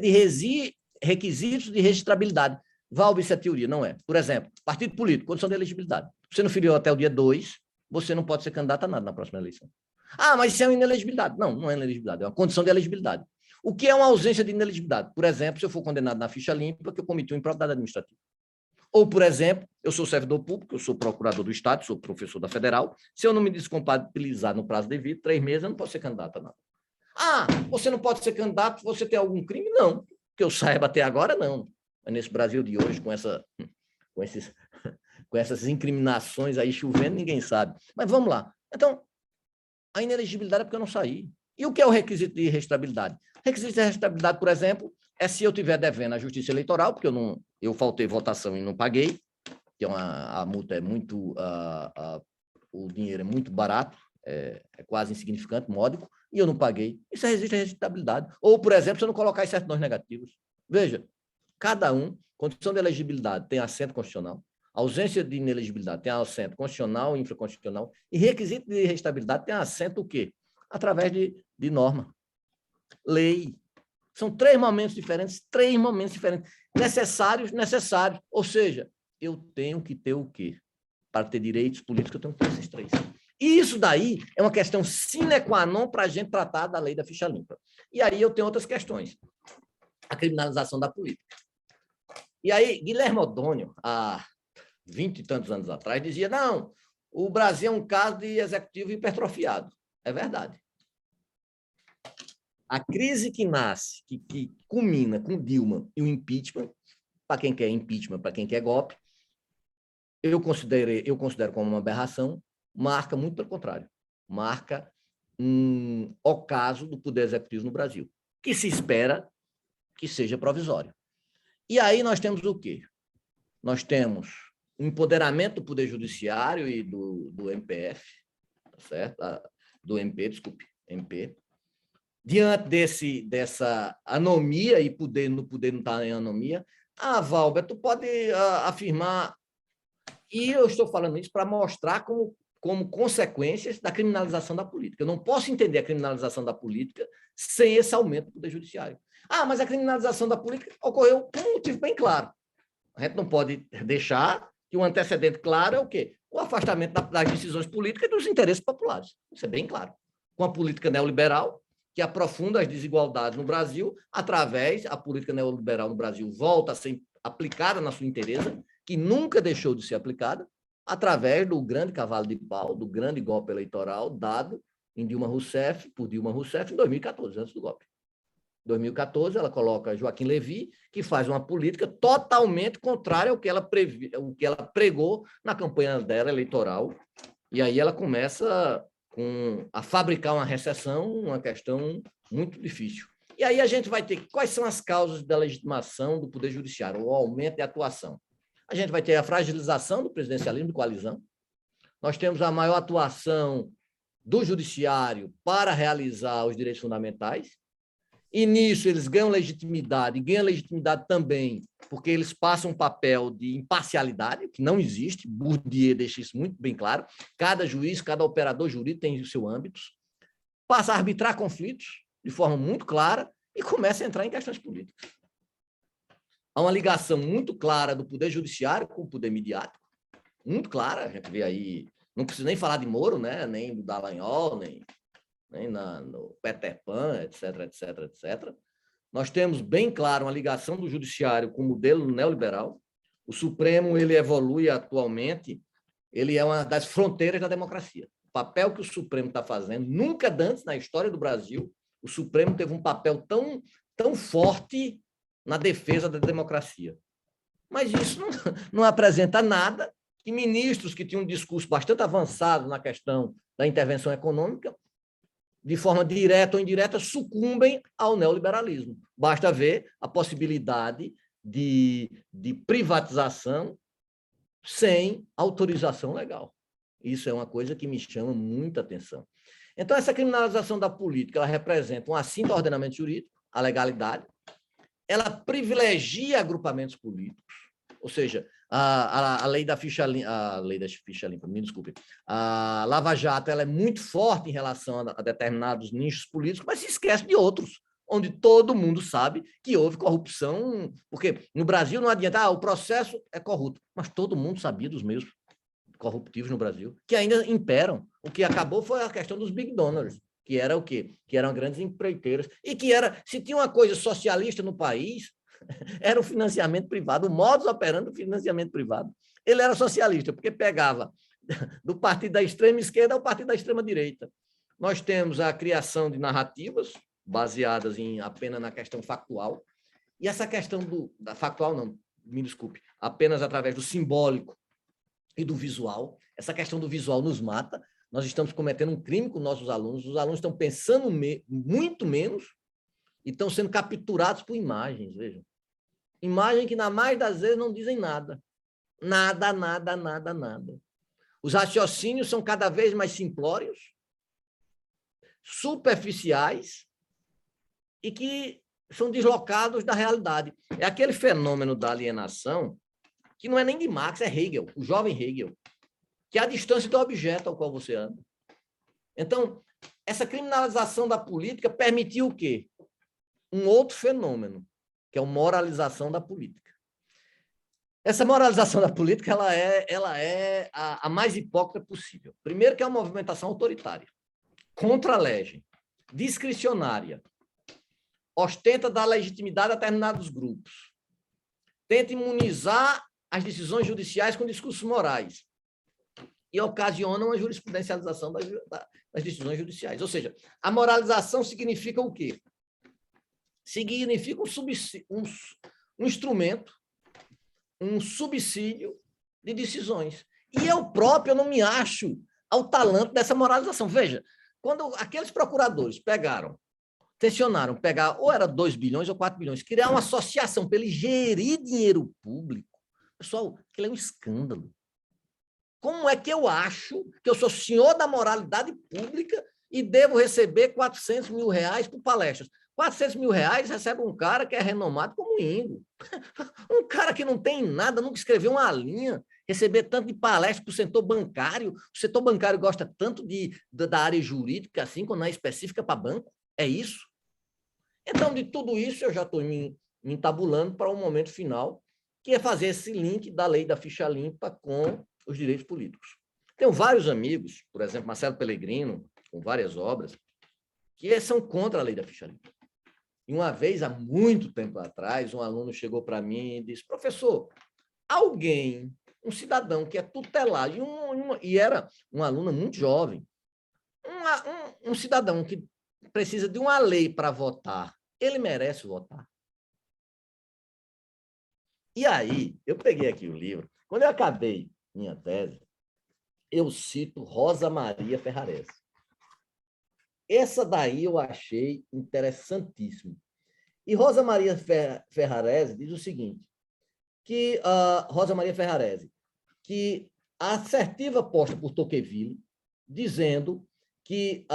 requisitos de registrabilidade. Valbe, isso é teoria, não é? Por exemplo, partido político, condição de elegibilidade. Você não filiou até o dia 2, você não pode ser candidato a nada na próxima eleição. Ah, mas isso é uma inelegibilidade. Não, não é inelegibilidade, é uma condição de elegibilidade. O que é uma ausência de inelegibilidade? Por exemplo, se eu for condenado na ficha limpa, que eu cometi uma improbidade administrativa. Ou, por exemplo, eu sou servidor público, eu sou procurador do Estado, sou professor da Federal, se eu não me descompatibilizar no prazo devido, 3 meses, eu não posso ser candidato a nada. Ah, você não pode ser candidato, você tem algum crime? Não, que eu saiba até agora, não. Mas nesse Brasil de hoje, com essas incriminações aí chovendo, ninguém sabe. Mas vamos lá. Então, a inelegibilidade é porque eu não saí. E o que é o requisito de registrabilidade? Requisito de registrabilidade, por exemplo, é se eu estiver devendo à Justiça Eleitoral, porque eu faltei votação e não paguei, que a multa é muito... o dinheiro é muito barato, é quase insignificante, módico, e eu não paguei. Isso existe a registrabilidade. Ou, por exemplo, se eu não colocar certidões negativos. Veja, cada condição de elegibilidade tem assento constitucional, ausência de inelegibilidade tem assento constitucional e infraconstitucional, e requisito de registrabilidade tem assento o quê? Através de norma. Lei. São 3 momentos diferentes, necessários. Ou seja, eu tenho que ter o quê? Para ter direitos políticos, eu tenho que ter esses 3. E isso daí é uma questão sine qua non para a gente tratar da lei da ficha limpa. E aí eu tenho outras questões. A criminalização da política. E aí, Guilherme Odônio, há 20 e tantos anos atrás, dizia, não, o Brasil é um caso de executivo hipertrofiado. É verdade. A crise que nasce, que culmina com Dilma e o impeachment, para quem quer impeachment, para quem quer golpe, eu considero como uma aberração, marca muito pelo contrário. Marca um ocaso do poder executivo no Brasil, que se espera que seja provisório. E aí nós temos o quê? Nós temos o empoderamento do Poder Judiciário e do MPF, tá certo? Do MP, desculpe, MP. Diante dessa anomia, e no poder não está em anomia, Valber, tu pode afirmar, e eu estou falando isso para mostrar como consequências da criminalização da política. Eu não posso entender a criminalização da política sem esse aumento do Poder Judiciário. Mas a criminalização da política ocorreu por um motivo bem claro. A gente não pode deixar que um antecedente claro é o quê? O afastamento das decisões políticas e dos interesses populares. Isso é bem claro. Com a política neoliberal, que aprofunda as desigualdades no Brasil, a política neoliberal no Brasil volta a ser aplicada na sua inteireza, que nunca deixou de ser aplicada, através do grande cavalo de pau, do grande golpe eleitoral dado por Dilma Rousseff em 2014, antes do golpe. Em 2014, ela coloca Joaquim Levy, que faz uma política totalmente contrária ao que ela pregou na campanha dela eleitoral, e aí ela começa a fabricar uma recessão, uma questão muito difícil. E aí a gente vai ter quais são as causas da legitimação do Poder Judiciário, o aumento de atuação. A gente vai ter a fragilização do presidencialismo de coalizão, nós temos a maior atuação do Judiciário para realizar os direitos fundamentais, e nisso eles ganham legitimidade também porque eles passam um papel de imparcialidade, que não existe, Bourdieu deixa isso muito bem claro, cada juiz, cada operador jurídico tem o seu âmbito, passa a arbitrar conflitos de forma muito clara e começa a entrar em questões políticas. Há uma ligação muito clara do Poder Judiciário com o poder midiático, muito clara, a gente vê aí, não preciso nem falar de Moro, né? Nem do Dallagnol, nem no Peter Pan, etc, etc, etc. Nós temos bem claro uma ligação do judiciário com o modelo neoliberal. O Supremo, ele evolui atualmente, ele é uma das fronteiras da democracia. O papel que o Supremo está fazendo, nunca antes na história do Brasil, o Supremo teve um papel tão forte na defesa da democracia. Mas isso não apresenta nada que ministros que tinham um discurso bastante avançado na questão da intervenção econômica, de forma direta ou indireta, sucumbem ao neoliberalismo. Basta ver a possibilidade de privatização sem autorização legal. Isso é uma coisa que me chama muita atenção. Então, essa criminalização da política, ela representa um assinto ao ordenamento jurídico, a legalidade, ela privilegia agrupamentos políticos, ou seja, a lei da ficha limpa, me desculpe, a Lava Jato, ela é muito forte em relação a determinados nichos políticos, mas se esquece de outros, onde todo mundo sabe que houve corrupção, porque no Brasil não adianta, o processo é corrupto, mas todo mundo sabia dos meios corruptivos no Brasil, que ainda imperam. O que acabou foi a questão dos big donors, que era o quê? Que eram grandes empreiteiras, e que era, se tinha uma coisa socialista no país, era o financiamento privado, o modus operandi do financiamento privado. Ele era socialista, porque pegava do partido da extrema esquerda ao partido da extrema direita. Nós temos a criação de narrativas baseadas apenas na questão factual, e essa questão da factual, não, me desculpe, apenas através do simbólico e do visual. Essa questão do visual nos mata. Nós estamos cometendo um crime com nossos alunos. Os alunos estão pensando muito menos e estão sendo capturados por imagens, vejam. Imagem que, na maioria das vezes, não dizem nada. Nada, nada, nada, nada. Os raciocínios são cada vez mais simplórios, superficiais e que são deslocados da realidade. É aquele fenômeno da alienação que não é nem de Marx, é Hegel, o jovem Hegel, que é a distância do objeto ao qual você anda. Então, essa criminalização da política permitiu o quê? Um outro fenômeno, que é a moralização da política. Essa moralização da política ela é a mais hipócrita possível. Primeiro, que é uma movimentação autoritária, contra-lege, discricionária, ostenta dar legitimidade a determinados grupos, tenta imunizar as decisões judiciais com discursos morais e ocasiona uma jurisprudencialização das decisões judiciais. Ou seja, a moralização significa o quê? Significa um instrumento, um subsídio de decisões. E eu próprio não me acho ao talento dessa moralização. Veja, quando aqueles procuradores tensionaram pegar, ou era 2 bilhões ou 4 bilhões, criar uma associação para ele gerir dinheiro público, pessoal, aquilo é um escândalo. Como é que eu acho que eu sou senhor da moralidade pública e devo receber 400 mil reais por palestras? 400 mil reais recebe um cara que é renomado como Ingo. Um cara que não tem nada, nunca escreveu uma linha, receber tanto de palestra para o setor bancário. O setor bancário gosta tanto da área jurídica, assim, quando é específica para banco. É isso. Então, de tudo isso, eu já estou me entabulando para o momento final, que é fazer esse link da lei da ficha limpa com os direitos políticos. Tenho vários amigos, por exemplo, Marcelo Pellegrino, com várias obras, que são contra a lei da ficha limpa. E uma vez, há muito tempo atrás, um aluno chegou para mim e disse: professor, um cidadão que é tutelado, e era um aluno muito jovem, um cidadão que precisa de uma lei para votar, ele merece votar? E aí, eu peguei aqui o livro, quando eu acabei minha tese, eu cito Rosa Maria Ferrarese. Essa daí eu achei interessantíssimo. E Rosa Maria Ferrarese diz o seguinte, que Rosa Maria Ferrarese, que a assertiva posta por Tocqueville, dizendo que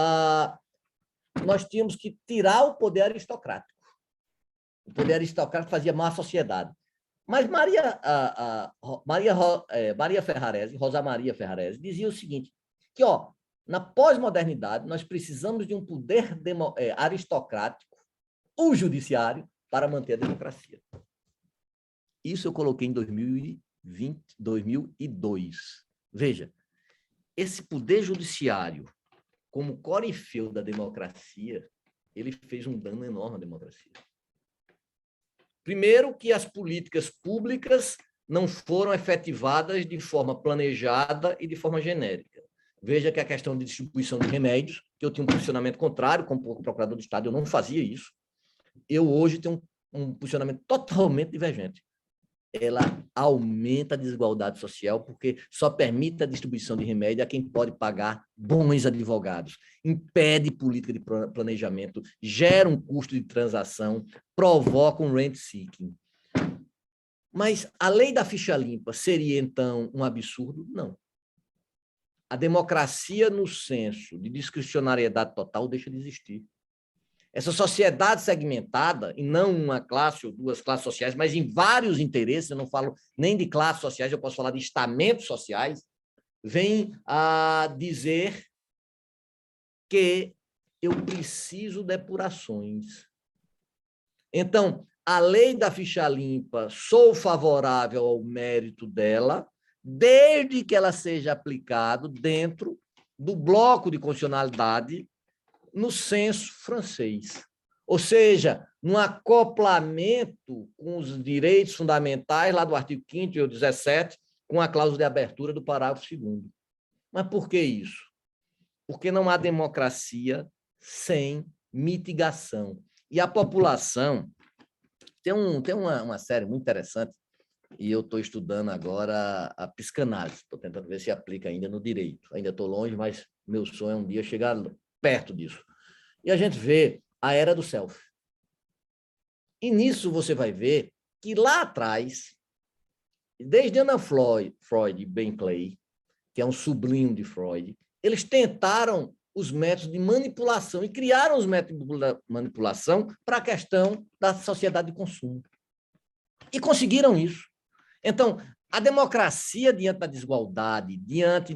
nós tínhamos que tirar o poder aristocrático. O poder aristocrático fazia má sociedade. Mas Maria Ferrarese, Rosa Maria Ferrarese, dizia o seguinte, que na pós-modernidade nós precisamos de um poder aristocrático, o judiciário, para manter a democracia. Isso eu coloquei em 2000 2002. Veja, esse poder judiciário, como corifeu da democracia, ele fez um dano enorme à democracia. Primeiro, que as políticas públicas não foram efetivadas de forma planejada e de forma genérica. Veja que a questão de distribuição de remédios, que eu tinha um posicionamento contrário, como procurador do Estado, eu não fazia isso. Eu hoje tenho um posicionamento totalmente divergente. Ela aumenta a desigualdade social porque só permite a distribuição de remédio a quem pode pagar bons advogados, impede política de planejamento, gera um custo de transação, provoca um rent-seeking. Mas a lei da ficha limpa seria, então, um absurdo? Não. A democracia, no senso de discricionariedade total, deixa de existir. Essa sociedade segmentada, e não uma classe ou duas classes sociais, mas em vários interesses, eu não falo nem de classes sociais, eu posso falar de estamentos sociais, vem a dizer que eu preciso de depurações. Então, a lei da ficha limpa, sou favorável ao mérito dela, desde que ela seja aplicada dentro do bloco de constitucionalidade no senso francês, ou seja, no acoplamento com os direitos fundamentais, lá do artigo 5º e o 17, com a cláusula de abertura do parágrafo 2º. Mas por que isso? Porque não há democracia sem mitigação. E a população... Tem uma série muito interessante, e eu estou estudando agora a psicanálise, estou tentando ver se aplica ainda no direito. Ainda estou longe, mas meu sonho é um dia chegar perto disso. E a gente vê a era do self. E nisso você vai ver que lá atrás, desde Anna Freud e Ben Clay, que é um sobrinho de Freud, eles tentaram os métodos de manipulação e criaram os métodos de manipulação para a questão da sociedade de consumo. E conseguiram isso. Então, a democracia, diante da desigualdade, diante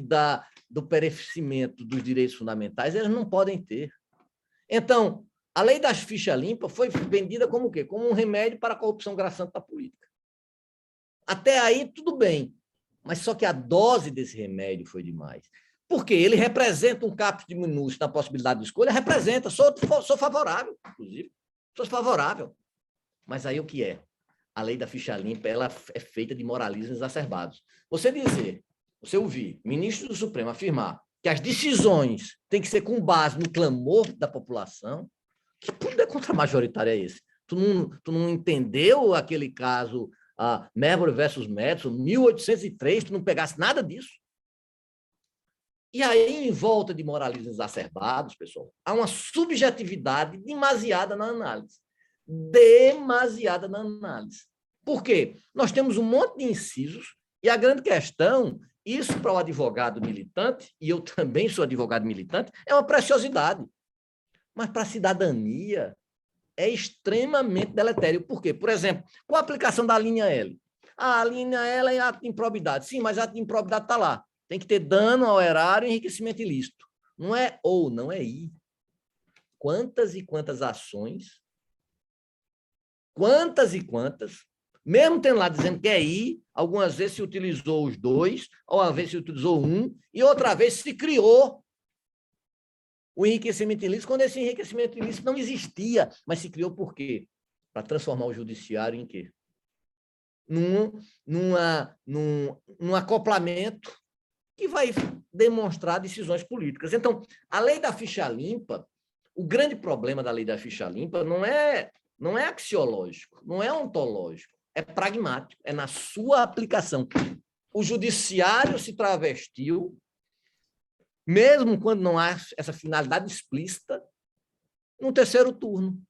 do perecimento dos direitos fundamentais, eles não podem ter. Então, a lei das fichas limpas foi vendida como o quê? Como um remédio para a corrupção graçante da política. Até aí, tudo bem. Mas só que a dose desse remédio foi demais. Porque ele representa um caput diminuto na possibilidade de escolha, representa, sou favorável, inclusive, sou favorável. Mas aí o que é? A lei da ficha limpa, ela é feita de moralismos exacerbados. Você ouvir ministro do Supremo afirmar que as decisões têm que ser com base no clamor da população, que poder contra-majoritário é esse? Tu não entendeu aquele caso Marbury versus Madison, 1803, tu não pegasse nada disso? E aí, em volta de moralismos exacerbados, pessoal, há uma subjetividade demasiada na análise. Demasiada na análise. Por quê? Nós temos um monte de incisos e a grande questão, isso para o advogado militante, e eu também sou advogado militante, é uma preciosidade. Mas para a cidadania é extremamente deletério. Por quê? Por exemplo, com a aplicação da linha L. A linha L é ato de improbidade. Sim, mas ato de improbidade está lá. Tem que ter dano ao erário e enriquecimento ilícito. Não é ou, não é i. Quantas e quantas ações, mesmo tendo lá dizendo que é i, algumas vezes se utilizou os dois, ou às vezes se utilizou um, e outra vez se criou o enriquecimento ilícito, quando esse enriquecimento ilícito não existia, mas se criou por quê? Para transformar o judiciário em quê? Num acoplamento que vai demonstrar decisões políticas. Então, a lei da ficha limpa, o grande problema da lei da ficha limpa não é axiológico, não é ontológico, é pragmático, é na sua aplicação. O judiciário se travestiu, mesmo quando não há essa finalidade explícita, no terceiro turno.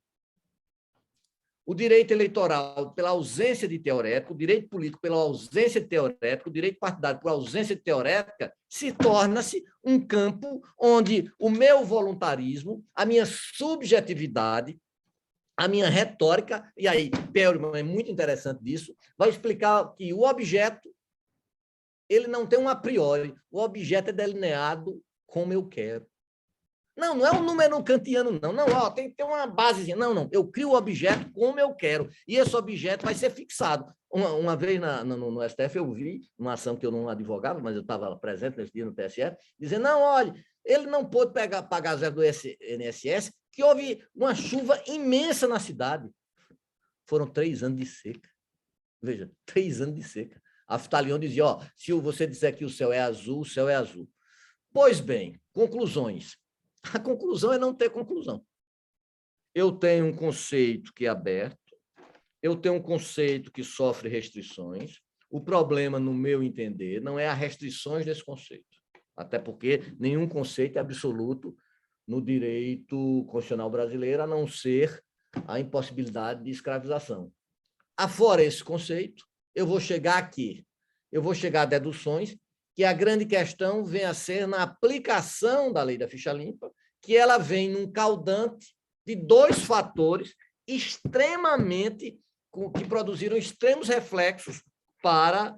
O direito eleitoral pela ausência de teorético, o direito político pela ausência de teorético, o direito partidário por ausência de teorética, se torna-se um campo onde o meu voluntarismo, a minha subjetividade, a minha retórica, e aí Perelman é muito interessante disso, vai explicar que o objeto ele não tem um a priori, o objeto é delineado como eu quero. Não, não é um número kantiano, não. Não, ó, tem que ter uma basezinha. Não, não. Eu crio o objeto como eu quero. E esse objeto vai ser fixado. Uma vez no STF eu vi uma ação que eu não advogava, mas eu estava presente nesse dia no TSE, dizendo, não, olha, ele não pôde pagar zero do INSS, que houve uma chuva imensa na cidade. Foram 3 anos de seca. Veja, 3 anos de seca. A Ftalion dizia, ó, se você disser que o céu é azul, o céu é azul. Pois bem, conclusões. A conclusão é não ter conclusão. Eu tenho um conceito que é aberto, eu tenho um conceito que sofre restrições. O problema, no meu entender, não é as restrições desse conceito, até porque nenhum conceito é absoluto no direito constitucional brasileiro, a não ser a impossibilidade de escravização. Afora esse conceito, eu vou chegar aqui, eu vou chegar a deduções, que a grande questão vem a ser na aplicação da lei da ficha limpa, que ela vem num caudante de 2 fatores extremamente, que produziram extremos reflexos para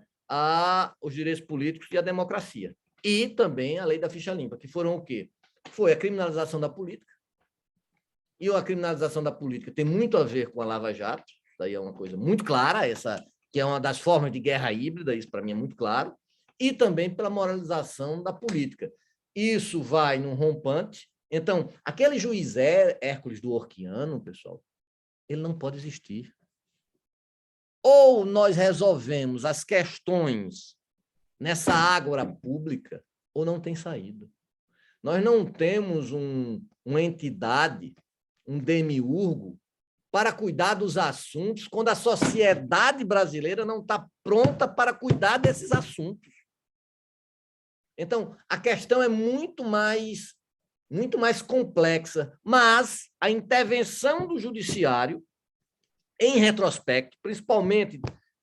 os direitos políticos e a democracia. E também a lei da ficha limpa, que foram o quê? Foi a criminalização da política, e a criminalização da política tem muito a ver com a Lava Jato, isso aí é uma coisa muito clara, essa que é uma das formas de guerra híbrida, isso para mim é muito claro, e também pela moralização da política. Isso vai num rompante. Então, aquele juiz Hércules do Orquiano, pessoal, ele não pode existir. Ou nós resolvemos as questões nessa ágora pública, ou não tem saída. Nós não temos uma entidade, um demiurgo, para cuidar dos assuntos quando a sociedade brasileira não está pronta para cuidar desses assuntos. Então, a questão é muito mais complexa, mas a intervenção do judiciário, em retrospecto, principalmente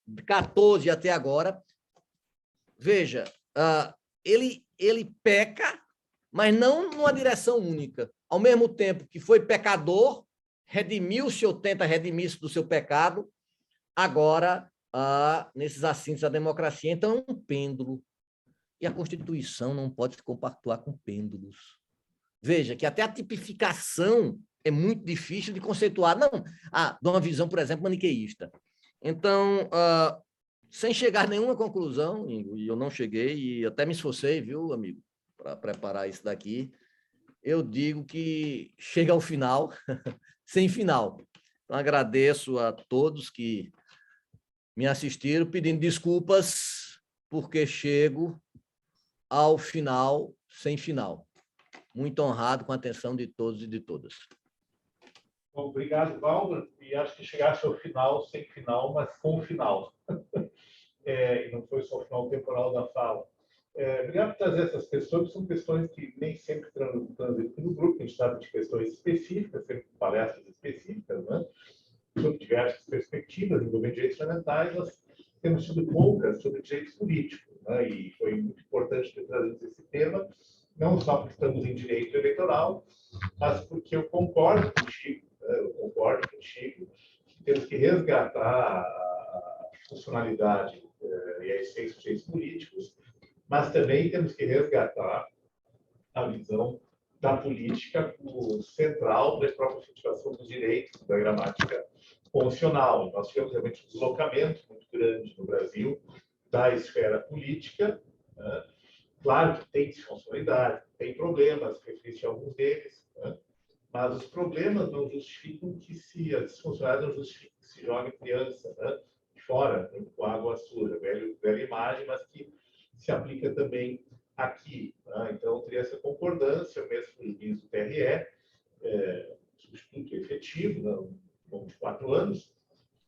de 14 até agora, veja, ele peca, mas não numa direção única. Ao mesmo tempo que foi pecador, redimiu-se ou tenta redimir-se do seu pecado, agora, nesses assuntos da democracia. Então, é um pêndulo. E a Constituição não pode se compactuar com pêndulos. Veja que até a tipificação é muito difícil de conceituar, não, de uma visão, por exemplo, maniqueísta. Então, sem chegar a nenhuma conclusão, e eu não cheguei, e até me esforcei, viu, amigo, para preparar isso daqui, eu digo que chega ao final, sem final. Então, agradeço a todos que me assistiram, pedindo desculpas, porque chego ao final, sem final. Muito honrado com a atenção de todos e de todas. Bom, obrigado, Valdo. E acho que chegaste ao final, sem final, mas com final. E não foi só o final temporal da fala. Obrigado por trazer essas questões, que são questões que nem sempre transitam no grupo, a gente trata de questões específicas, sempre palestras específicas, né? Sobre diversas perspectivas envolvendo direitos fundamentais, nós temos tido poucas sobre direitos políticos, né? E foi muito importante ter trazido esse tema, não só porque estamos em direito eleitoral, mas porque eu concordo contigo, que temos que resgatar a funcionalidade e a essência dos direitos políticos, mas também temos que resgatar a visão da política como central para a própria efetivação dos direitos da gramática constitucional. Nós tivemos realmente um deslocamento muito grande no Brasil da esfera política, né? Claro que tem disfuncionalidade, tem problemas, referi a alguns deles, né? Mas os problemas não justificam que se a disfuncionalidade não justifica que se jogue criança, né, fora, com água suja, velha imagem, mas que se aplica também aqui, né? Então, teria essa concordância, o mesmo juiz do TRE, substituto efetivo, né, de 4 anos,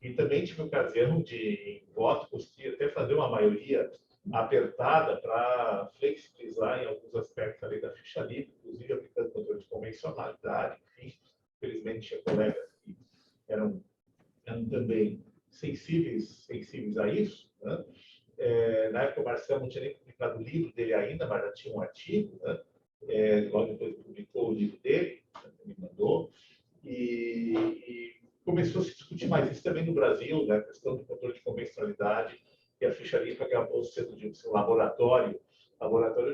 e também tive ocasião de, em voto, conseguir até fazer uma maioria apertada para flexibilizar em alguns aspectos a lei da ficha limpa, inclusive aplicando controle de convencionalidade, enfim, infelizmente tinha colegas que eram também sensíveis a isso, né? Na época o Marcelo não tinha nem publicado o livro dele ainda, mas já tinha um artigo, né? Logo depois publicou o livro dele, me mandou, e começou a se discutir mais isso também no Brasil, né? A questão do controle de convencionalidade, e a ficha limpa acabou sendo um laboratório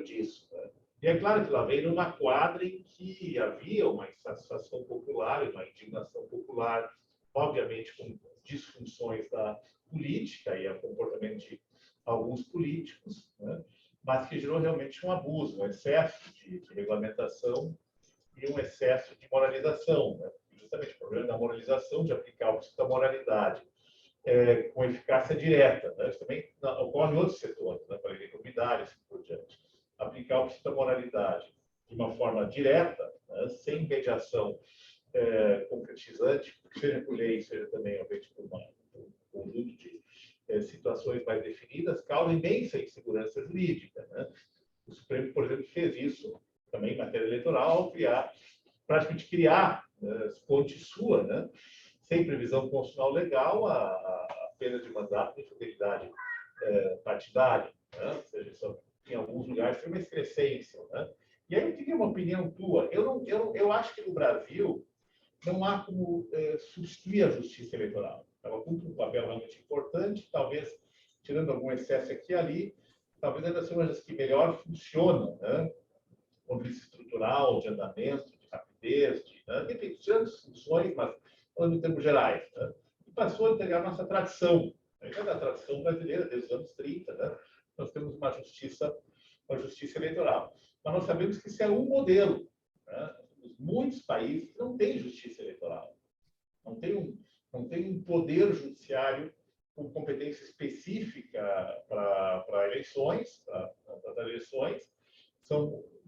disso, né? E é claro que lá vem numa quadra em que havia uma insatisfação popular, uma indignação popular, obviamente com disfunções da política e o comportamento de alguns políticos, né? Mas que gerou realmente um abuso, um excesso de regulamentação e um excesso de moralização, né? Justamente o problema da moralização, de aplicar o princípio da moralidade com eficácia direta, né? Isso também ocorre em outros setores, né? Para a imobiliária e assim por diante. Aplicar o princípio da moralidade de uma forma direta, né? Sem mediação concretizante, seja por lei, seja também por um conjunto de situações mais definidas, causa imensa insegurança jurídica, né? O Supremo, por exemplo, fez isso também em matéria eleitoral, praticamente criar fonte sua, né? Sem previsão constitucional legal, a pena de mandato de infidelidade partidária, né? Ou seja, isso, em alguns lugares tem uma excrescência, né? E aí eu queria uma opinião tua. Eu acho que no Brasil não há como substituir a justiça eleitoral. Ela cumpre um papel realmente importante, talvez, tirando algum excesso aqui e ali, talvez ainda seja uma das que melhor funcionam, né? Do ponto de vista estrutural, de andamento, de rapidez, enfim, tirando funções, mas falando em termos gerais, né? E passou a integrar a nossa tradição, a tradição brasileira, desde os anos 30, né? Nós temos uma justiça eleitoral. Mas nós sabemos que isso é um modelo, né? Muitos países não têm justiça eleitoral, não tem um poder judiciário com competência específica para eleições, para as eleições,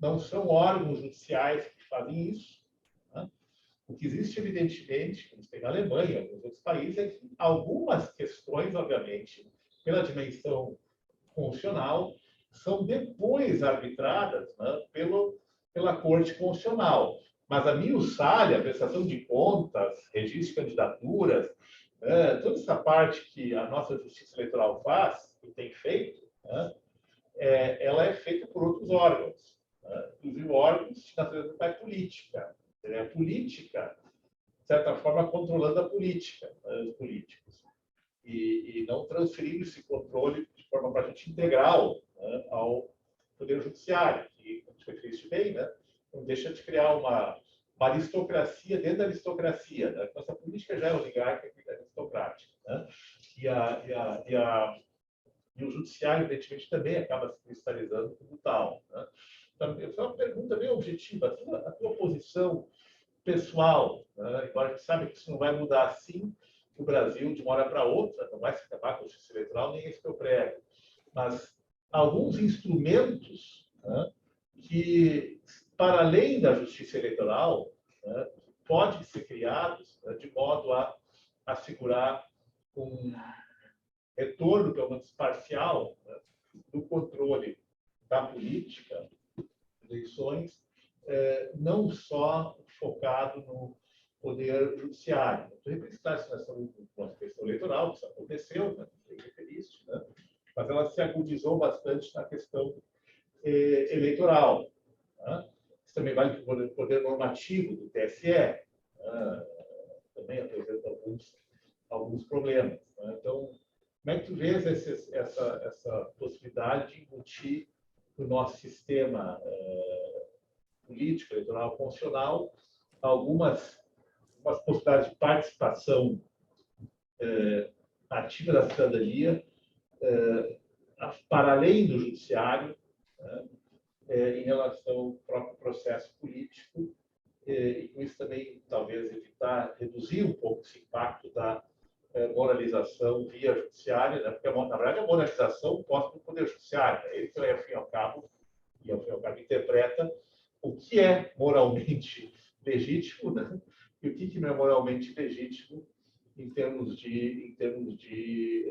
não são órgãos judiciais que fazem isso, né? O que existe, evidentemente, como tem na Alemanha e em alguns outros países, é que algumas questões, obviamente, pela dimensão constitucional, são depois arbitradas, né, pela Corte Constitucional. Mas a miuçalha, a prestação de contas, registro de candidaturas, toda essa parte que a nossa Justiça Eleitoral faz e tem feito, né, ela é feita por outros órgãos, né, inclusive órgãos de natureza política. A política, de certa forma, controlando a política, né, os políticos. E não transferindo esse controle de forma bastante integral, né, ao Poder Judiciário, que, como você fez bem, né, não deixa de criar uma aristocracia dentro da aristocracia. Né? Nossa política já é oligárquica e aristocrática. Né? E o Judiciário, evidentemente, também acaba se cristalizando como tal. Né? Então, eu faço uma pergunta bem objetiva. A tua posição pessoal, né? Embora a gente saiba que isso não vai mudar assim o Brasil de uma hora para outra, não vai se acabar com a justiça eleitoral, nem esse que eu prego. Mas alguns instrumentos, né, que, para além da justiça eleitoral, né, podem ser criados, né, de modo a assegurar um retorno, pelo menos parcial, né, do controle da política, eleições, não só focado no poder judiciário. Estou representando nessa questão eleitoral, que isso aconteceu, né, né, mas ela se agudizou bastante na questão eleitoral. Né? Isso também vale para o poder normativo do TSE, né? Também apresenta alguns problemas. Né? Então, como é que tu vês essa possibilidade de embutir no nosso sistema político, eleitoral, constitucional, algumas possibilidades de participação ativa da cidadania, para além do judiciário, né, em relação ao próprio processo político, e com isso também talvez reduzir um pouco esse impacto da moralização via judiciária, né, porque na verdade a moralização posta no poder judiciário, é ele que ao fim e ao cabo interpreta o que é moralmente legítimo, né, e o que não é moralmente legítimo em termos de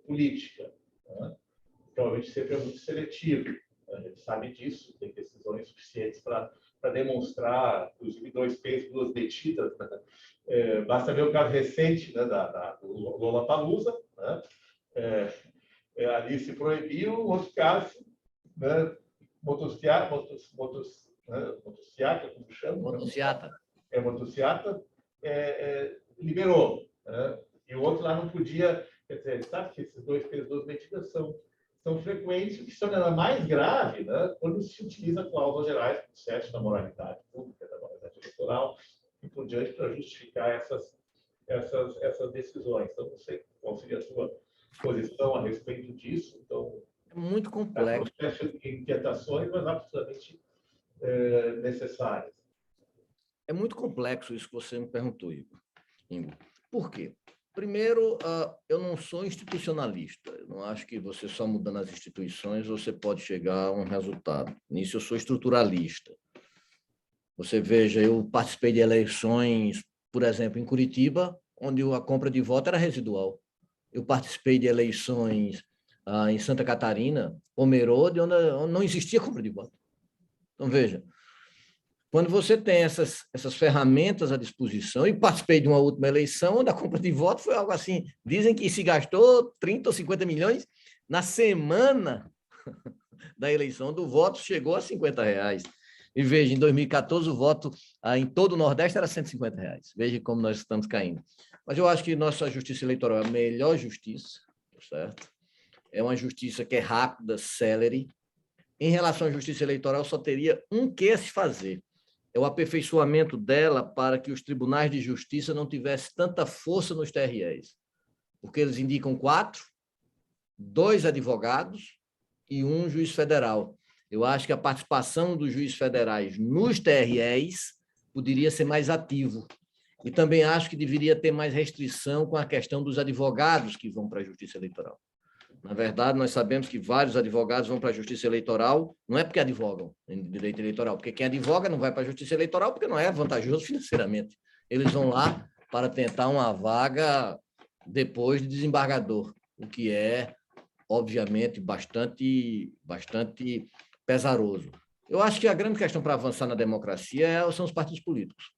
política. Né? Provavelmente sempre é muito seletivo. A gente sabe disso, tem decisões suficientes para demonstrar, inclusive, 2 pesos, 2 medidas. Né? Basta ver o caso recente, né, do Lollapalooza, né? Ali se proibiu, no outro caso, né, motociata, como chama? Motociata. Motociata, liberou. Né? E o outro lá não podia. Quer dizer, sabe que esses 2 pesos, 2 medidas são são frequentes, o que se torna mais grave, né, quando se utiliza cláusulas gerais, como 7 da moralidade pública, da moralidade eleitoral, e por diante, para justificar essas decisões. Então, não sei qual seria a sua posição a respeito disso. Então, é muito é um complexo. processo de inquietações, mas absolutamente necessárias. É muito complexo isso que você me perguntou, Igor. Por quê? Primeiro, eu não sou institucionalista. Eu não acho que você só mudando as instituições você pode chegar a um resultado. Nisso eu sou estruturalista. Você veja, eu participei de eleições, por exemplo, em Curitiba, onde a compra de voto era residual. Eu participei de eleições em Santa Catarina, Pomerode, onde não existia compra de voto. Então, veja, quando você tem essas ferramentas à disposição, e participei de uma última eleição, onde a compra de voto foi algo assim, dizem que se gastou 30 ou 50 milhões na semana da eleição do voto, chegou a R$50. E veja, em 2014 o voto em todo o Nordeste era R$150. Veja como nós estamos caindo. Mas eu acho que nossa justiça eleitoral é a melhor justiça, certo? É uma justiça que é rápida, célere. Em relação à justiça eleitoral, só teria um que a se fazer. É o aperfeiçoamento dela para que os tribunais de justiça não tivessem tanta força nos TREs, porque eles indicam 4, 2 advogados e 1 juiz federal. Eu acho que a participação dos juízes federais nos TREs poderia ser mais ativo. E também acho que deveria ter mais restrição com a questão dos advogados que vão para a justiça eleitoral. Na verdade, nós sabemos que vários advogados vão para a justiça eleitoral, não é porque advogam em direito eleitoral, porque quem advoga não vai para a justiça eleitoral porque não é vantajoso financeiramente. Eles vão lá para tentar uma vaga depois de desembargador, o que é, obviamente, bastante pesaroso. Eu acho que a grande questão para avançar na democracia são os partidos políticos.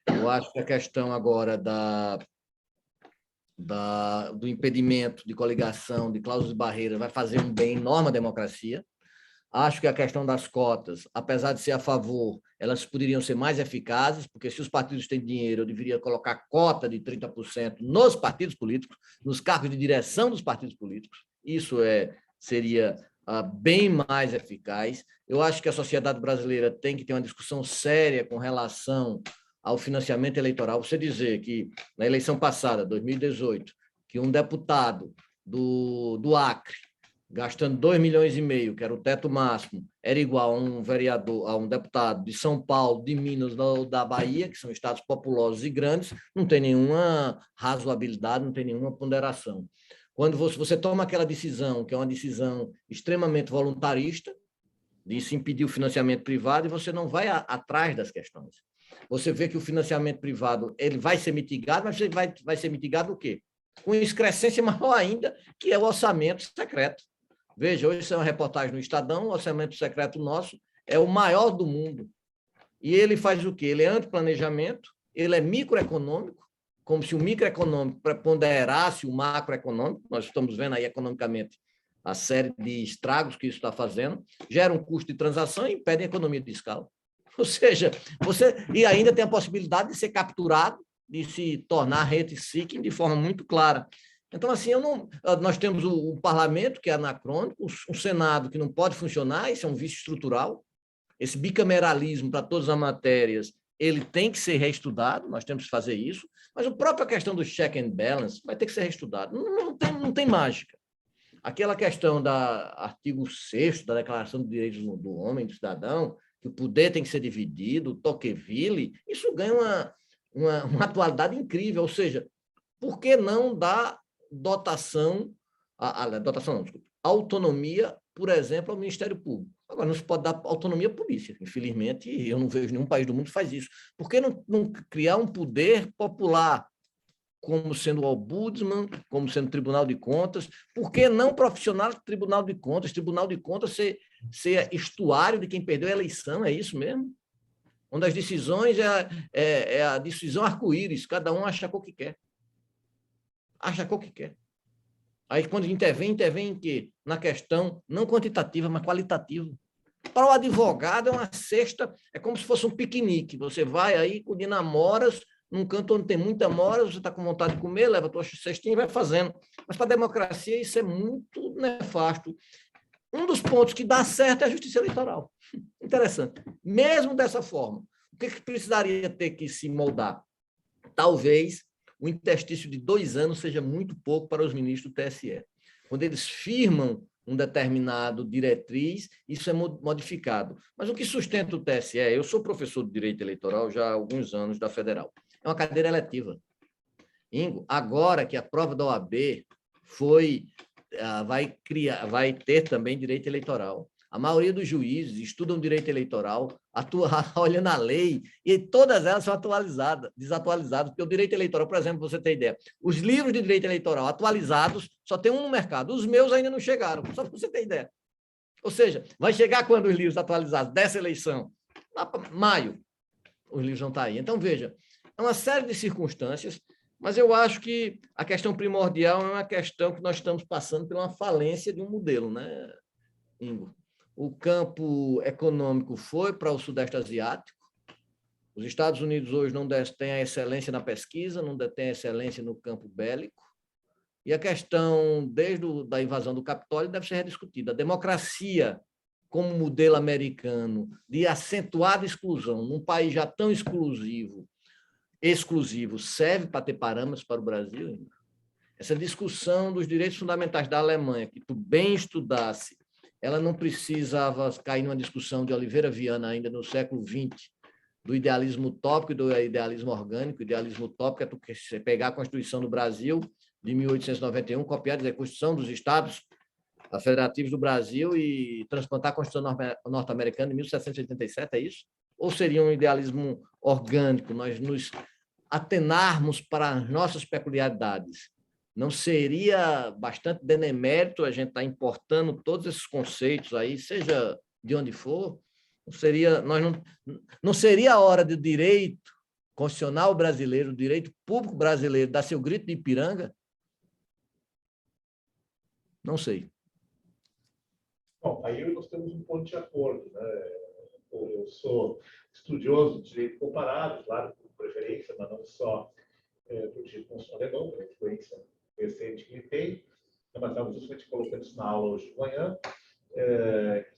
Eu acho que a questão agora do impedimento de coligação, de cláusulas de barreira, vai fazer um bem enorme à democracia. Acho que a questão das cotas, apesar de ser a favor, elas poderiam ser mais eficazes, porque se os partidos têm dinheiro, eu deveria colocar cota de 30% nos partidos políticos, nos cargos de direção dos partidos políticos. Isso seria bem mais eficaz. Eu acho que a sociedade brasileira tem que ter uma discussão séria com relação ao financiamento eleitoral. Você dizer que, na eleição passada, 2018, que um deputado do Acre, gastando 2,5 milhões, que era o teto máximo, era igual a um vereador, a um deputado de São Paulo, de Minas ou da Bahia, que são estados populosos e grandes, não tem nenhuma razoabilidade, não tem nenhuma ponderação. Quando você toma aquela decisão, que é uma decisão extremamente voluntarista, de se impedir o financiamento privado, e você não vai atrás das questões. Você vê que o financiamento privado ele vai ser mitigado, mas vai ser mitigado o quê? Com excrescência maior ainda, que é o orçamento secreto. Veja, hoje isso é uma reportagem no Estadão, o orçamento secreto nosso é o maior do mundo. E ele faz o quê? Ele é antiplanejamento, ele é microeconômico, como se o microeconômico preponderasse o macroeconômico. Nós estamos vendo aí economicamente a série de estragos que isso está fazendo, gera um custo de transação e impede a economia de escala. Ou seja, e ainda tem a possibilidade de ser capturado, de se tornar rent-seeking de forma muito clara. Então, assim, nós temos o parlamento, que é anacrônico, o Senado, que não pode funcionar, isso é um vício estrutural. Esse bicameralismo para todas as matérias, ele tem que ser reestudado, nós temos que fazer isso, mas a própria questão do check and balance vai ter que ser reestudado. Não tem mágica. Aquela questão do artigo 6º da Declaração de Direitos do Homem e do Cidadão, que o poder tem que ser dividido, Tocqueville, isso ganha uma atualidade incrível. Ou seja, por que não dar autonomia, por exemplo, ao Ministério Público? Agora, não se pode dar autonomia à polícia. Infelizmente, eu não vejo nenhum país do mundo que faz isso. Por que não criar um poder popular, como sendo o Ombudsman, como sendo o Tribunal de Contas? Por que não profissional do Tribunal de Contas? Tribunal de Contas ser estuário de quem perdeu a eleição, é isso mesmo? Onde as decisões é a decisão arco-íris, cada um acha o que quer. Acha o que quer. Aí, quando intervém em quê? Na questão não quantitativa, mas qualitativa. Para o advogado, é uma cesta, é como se fosse um piquenique. Você vai aí com namoras, num canto onde tem muita amora, você está com vontade de comer, leva a tua cestinha e vai fazendo. Mas para a democracia isso é muito nefasto. Um dos pontos que dá certo é a justiça eleitoral. Interessante. Mesmo dessa forma, o que precisaria ter que se moldar? Talvez o interstício de 2 anos seja muito pouco para os ministros do TSE. Quando eles firmam um determinado diretriz, isso é modificado. Mas o que sustenta o TSE? Eu sou professor de direito eleitoral já há alguns anos da Federal. É uma cadeira eletiva. Ingo, agora que a prova da OAB vai ter também direito eleitoral. A maioria dos juízes estudam direito eleitoral, olhando a lei, e todas elas são desatualizadas, porque o direito eleitoral, por exemplo, você tem ideia, os livros de direito eleitoral atualizados, só tem um no mercado, os meus ainda não chegaram, só para você ter ideia. Ou seja, vai chegar quando os livros atualizados dessa eleição? Lá para maio, os livros vão estar aí. Então, veja, é uma série de circunstâncias, mas eu acho que a questão primordial é uma questão que nós estamos passando por uma falência de um modelo, né, Ingo? O campo econômico foi para o Sudeste Asiático. Os Estados Unidos hoje não têm a excelência na pesquisa, não detêm a excelência no campo bélico. E a questão, desde a invasão do Capitólio, deve ser rediscutida. A democracia, como modelo americano, de acentuada exclusão, num país já tão exclusivo, serve para ter parâmetros para o Brasil? Essa discussão dos direitos fundamentais da Alemanha, que tu bem estudasse, ela não precisava cair numa discussão de Oliveira Viana, ainda no século XX, do idealismo utópico e do idealismo orgânico. O idealismo utópico é você pegar a Constituição do Brasil, de 1891, copiar, dizer, a Constituição dos Estados Federativos do Brasil e transplantar a Constituição norte-americana de 1787, é isso? Ou seria um idealismo orgânico, nós nos atenarmos para as nossas peculiaridades? Não seria bastante benemérito a gente estar importando todos esses conceitos aí, seja de onde for? Não seria a hora do direito constitucional brasileiro, o direito público brasileiro, dar seu grito de Ipiranga? Não sei. Bom, aí nós temos um ponto de acordo, né? Eu sou estudioso de direito comparado, claro, por preferência, mas não só do direito constitucional alemão, pela influência recente que ele tem. Nós estávamos justamente colocando isso na aula hoje de manhã,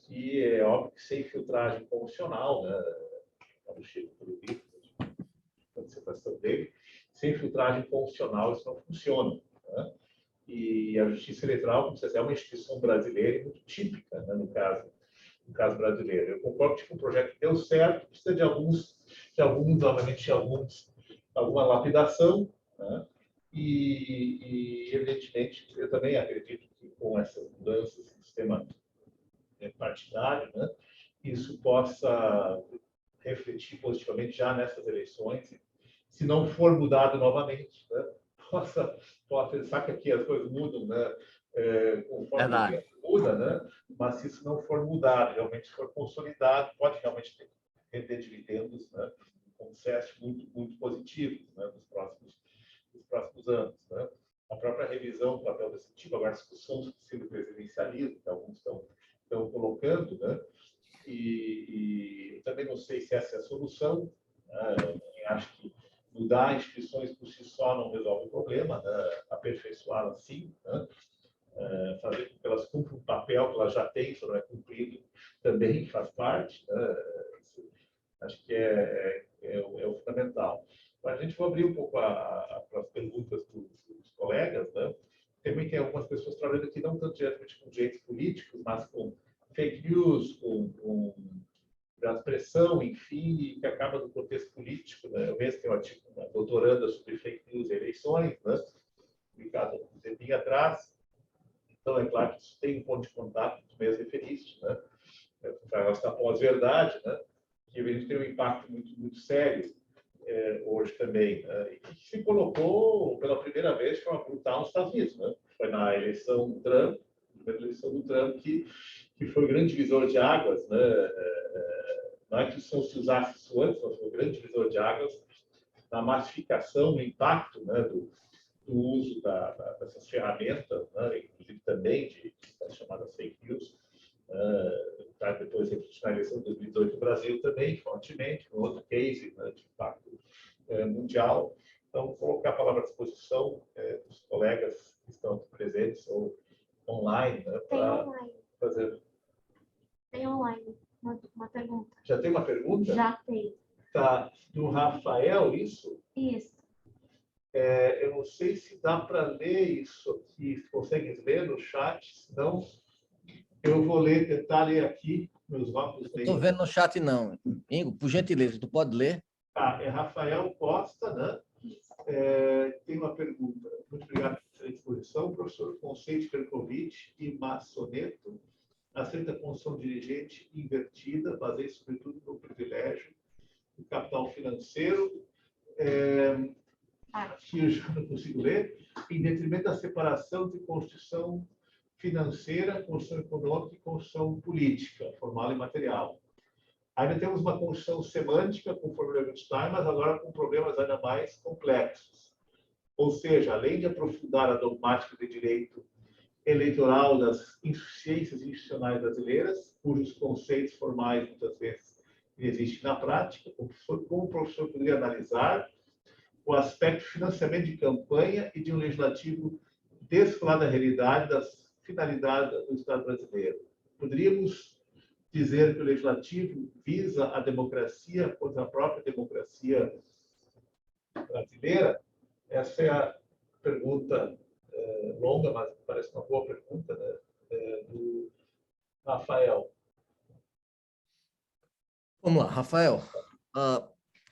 que é óbvio que sem filtragem constitucional, né? Do Chico Turubito, a dissertação dele, sem filtragem constitucional isso não funciona, né? E a Justiça Eleitoral, como você diz, é uma instituição brasileira e muito típica, né, no caso brasileiro. Eu concordo que o projeto deu certo, precisa de obviamente, alguma lapidação, né? Evidentemente, eu também acredito que com essas mudanças no sistema partidário, né, isso possa refletir positivamente já nessas eleições, se não for mudado novamente, né, possa pensar que aqui as coisas mudam, né, conforme o tempo muda, né, mas se isso não for mudado, realmente for consolidado, pode realmente ter dividendos, né, com sucesso muito positivos, né, nos próximos anos, né. A própria revisão do papel desse tipo, agora a discussão sobre o presidencialismo, que alguns estão colocando, né, e também não sei se essa é a solução, né, eu acho que mudar instituições por si só não resolve o problema, né, aperfeiçoá-las sim, né, fazer com que elas cumpram o papel que elas já têm, se não é cumprido, também faz parte, né, acho que é o fundamental. Mas a gente vai abrir um pouco para as perguntas dos colegas, né? Também tem algumas pessoas trabalhando aqui, não tanto diretamente com direitos políticos, mas com fake news, com pressão, enfim, que acaba no contexto político, né? Eu mesmo tenho um artigo, uma doutoranda sobre fake news e eleições, né? Publicado há um tempinho atrás. Então, é claro que isso tem um ponto de contato, tu mesmo referiste, né? Para a pós-verdade, né? Que evidentemente tem um impacto muito sério hoje também, né? E que se colocou pela primeira vez de forma brutal nos Estados Unidos, né? Foi na eleição do Trump, que foi o grande divisor de águas, né? Não é que o som se usasse isso antes, mas foi o grande divisor de águas na massificação, no impacto, né, do uso dessas ferramentas, né, inclusive também de chamadas fake news, depois na eleição de 2018 no Brasil também, fortemente, um outro case, né, de impacto mundial. Então, vou colocar a palavra à disposição dos colegas que estão aqui presentes ou online, né, fazer. Tem online uma pergunta. Já tem uma pergunta? Já tem. Tá, do Rafael, isso? Isso. Eu não sei se dá para ler isso aqui, se conseguem ler no chat, senão eu vou tentar ler aqui, meus óculos. Não estou vendo no chat, não. Ingo, por gentileza, tu pode ler? É Rafael Costa, né? Tem uma pergunta. Muito obrigado pela exposição, professor. Conceito Perkovic e Massoneto. Aceita a construção dirigente invertida, baseada sobretudo no privilégio do capital financeiro. Aqui eu já não consigo ler. Em detrimento da separação de construção financeira, construção econômica e construção política, formal e material. Ainda temos uma construção semântica, conforme o Levenstein, mas agora com problemas ainda mais complexos. Ou seja, além de aprofundar a dogmática de direito eleitoral das insuficiências institucionais brasileiras, cujos conceitos formais muitas vezes existem na prática, como o professor poderia analisar o aspecto de financiamento de campanha e de um legislativo descolado da realidade das finalidades do Estado brasileiro. Poderíamos dizer que o legislativo visa a democracia contra a própria democracia brasileira? Essa é a pergunta longa, mas parece uma boa pergunta, né, do Rafael. Vamos lá, Rafael.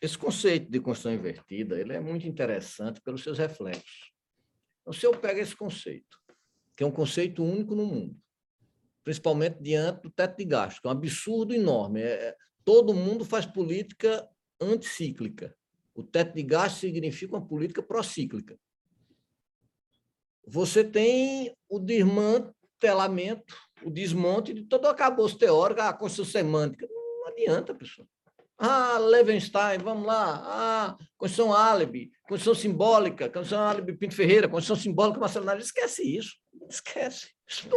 Esse conceito de construção invertida ele é muito interessante pelos seus reflexos. Então, se eu pego esse conceito, que é um conceito único no mundo, principalmente diante do teto de gasto, que é um absurdo enorme. Todo mundo faz política anticíclica. O teto de gasto significa uma política procíclica. Você tem o desmantelamento, o desmonte de todo o arcabouço teórico, a construção semântica. Não adianta, pessoal. Levenstein, vamos lá. Constituição álibi, Constituição simbólica, Constituição álibi Pinto Ferreira, Constituição simbólica Marcelo Naves. Esquece isso. Esquece. Isso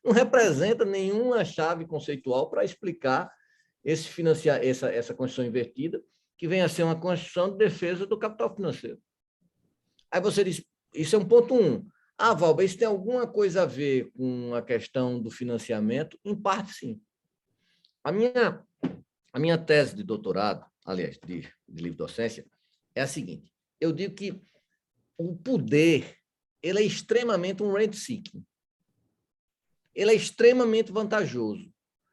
não representa nenhuma chave conceitual para explicar essa Constituição invertida, que vem a ser uma Constituição de defesa do capital financeiro. Aí você diz, isso é um ponto 1. Valber, isso tem alguma coisa a ver com a questão do financiamento? Em parte, sim. A minha tese de doutorado, aliás, de livre-docência, é a seguinte. Eu digo que o poder ele é extremamente um rent-seeking. Ele é extremamente vantajoso.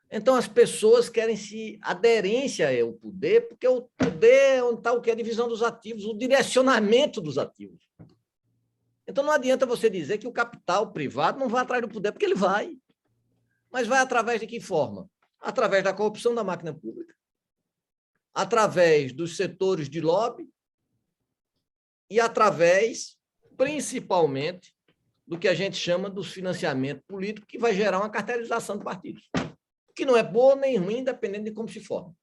Então, as pessoas querem se aderência ao poder, porque o poder é onde está o que? A divisão dos ativos, o direcionamento dos ativos. Então, não adianta você dizer que o capital privado não vai atrás do poder, porque ele vai. Mas vai através de que forma? Através da corrupção da máquina pública, através dos setores de lobby e através, principalmente, do que a gente chama dos financiamentos políticos, que vai gerar uma cartelização de partidos, que não é boa nem ruim, dependendo de como se forma.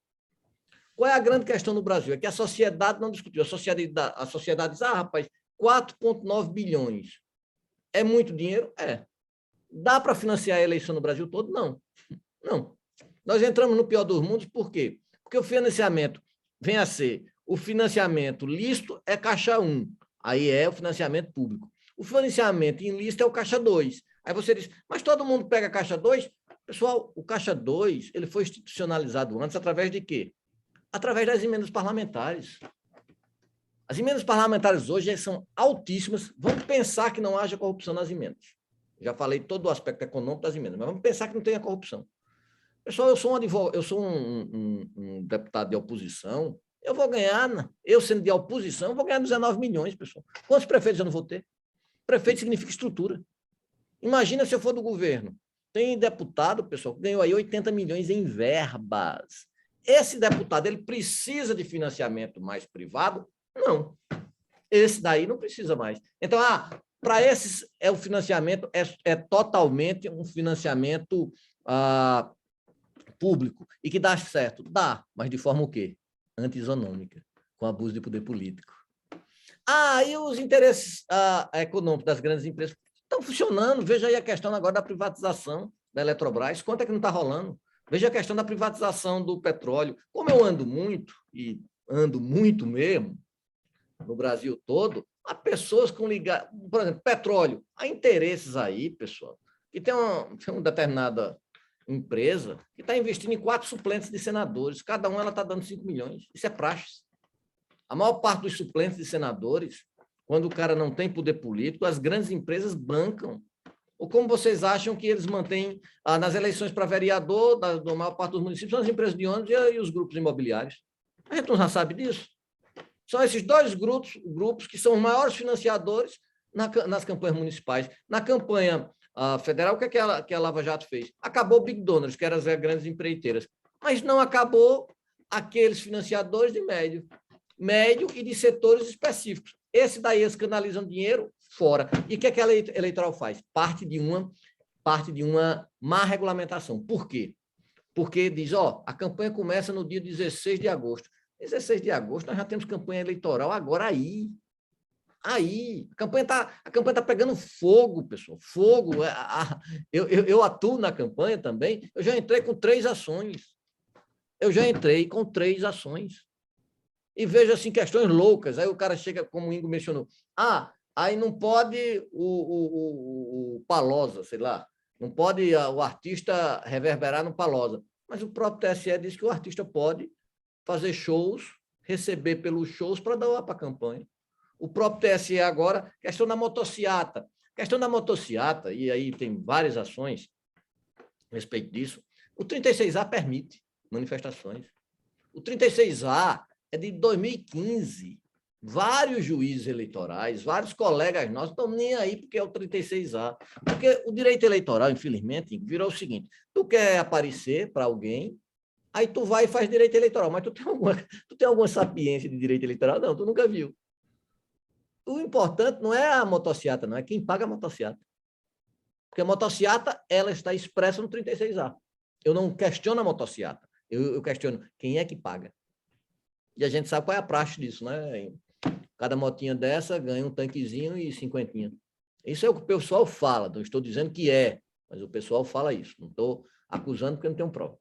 Qual é a grande questão no Brasil? É que a sociedade não discutiu. A sociedade diz, rapaz, 4,9 bilhões. É muito dinheiro? É. Dá para financiar a eleição no Brasil todo? Não. Não. Nós entramos no pior dos mundos, por quê? Porque o financiamento vem a ser o financiamento lícito é caixa 1, aí é o financiamento público. O financiamento ilícito é o caixa 2. Aí você diz, mas todo mundo pega a caixa 2? Pessoal, o caixa 2 ele foi institucionalizado antes através de quê? Através das emendas parlamentares. As emendas parlamentares hoje são altíssimas. Vamos pensar que não haja corrupção nas emendas. Já falei todo o aspecto econômico das emendas, mas vamos pensar que não tenha corrupção. Pessoal, eu sou um advogado, eu sou um deputado de oposição, eu vou ganhar, eu sendo de oposição, eu vou ganhar 19 milhões, pessoal. Quantos prefeitos eu não vou ter? Prefeito significa estrutura. Imagina se eu for do governo. Tem deputado, pessoal, que ganhou aí 80 milhões em verbas. Esse deputado, ele precisa de financiamento mais privado? Não. Esse daí não precisa mais. Então, para esses, o financiamento é totalmente um financiamento público e que dá certo. Dá, mas de forma o quê? Anti-isonômica, com abuso de poder político. E os interesses econômicos das grandes empresas estão funcionando. Veja aí a questão agora da privatização da Eletrobras. Quanto é que não está rolando? Veja a questão da privatização do petróleo. Como eu ando muito, e ando muito mesmo, no Brasil todo, há pessoas com ligação, por exemplo, petróleo. Há interesses aí, pessoal, que tem uma determinada empresa que está investindo em 4 suplentes de senadores. Cada um ela está dando 5 milhões. Isso é praxe. A maior parte dos suplentes de senadores, quando o cara não tem poder político, as grandes empresas bancam. Ou como vocês acham que eles mantêm nas eleições para vereador, da maior parte dos municípios, são as empresas de ônibus e os grupos imobiliários. A gente não já sabe disso. São esses 2 grupos que são os maiores financiadores nas campanhas municipais. Na campanha federal, o que a Lava Jato fez? Acabou o Big Donors, que eram as grandes empreiteiras, mas não acabou aqueles financiadores de médio e de setores específicos. Esse daí, eles canalizam dinheiro fora. E o que a lei eleitoral faz? Parte de uma má regulamentação. Por quê? Porque diz, a campanha começa no dia 16 de agosto. 16 de agosto, nós já temos campanha eleitoral agora aí. A campanha tá pegando fogo, pessoal, fogo. Eu atuo na campanha também, eu já entrei com 3 ações. E vejo, assim, questões loucas. Aí o cara chega, como o Ingo mencionou, aí não pode o Palosa, sei lá, não pode o artista reverberar no Palosa. Mas o próprio TSE diz que o artista pode fazer shows, receber pelos shows para dar para a campanha. O próprio TSE agora, questão da motociata. E aí tem várias ações a respeito disso. O 36A permite manifestações. O 36A é de 2015. Vários juízes eleitorais, vários colegas nossos estão nem aí porque é o 36A. Porque o direito eleitoral, infelizmente, virou o seguinte: tu quer aparecer para alguém, aí tu vai e faz direito eleitoral, mas tu tem alguma sapiência de direito eleitoral? Não, tu nunca viu. O importante não é a motociata, não, é quem paga a motociata. Porque a motociata, ela está expressa no 36A. Eu não questiono a motociata, eu questiono quem é que paga. E a gente sabe qual é a praxe disso, né? Cada motinha dessa ganha um tanquezinho e 50. Isso é o que o pessoal fala, não estou dizendo que é, mas o pessoal fala isso. Não estou acusando porque não tenho prova.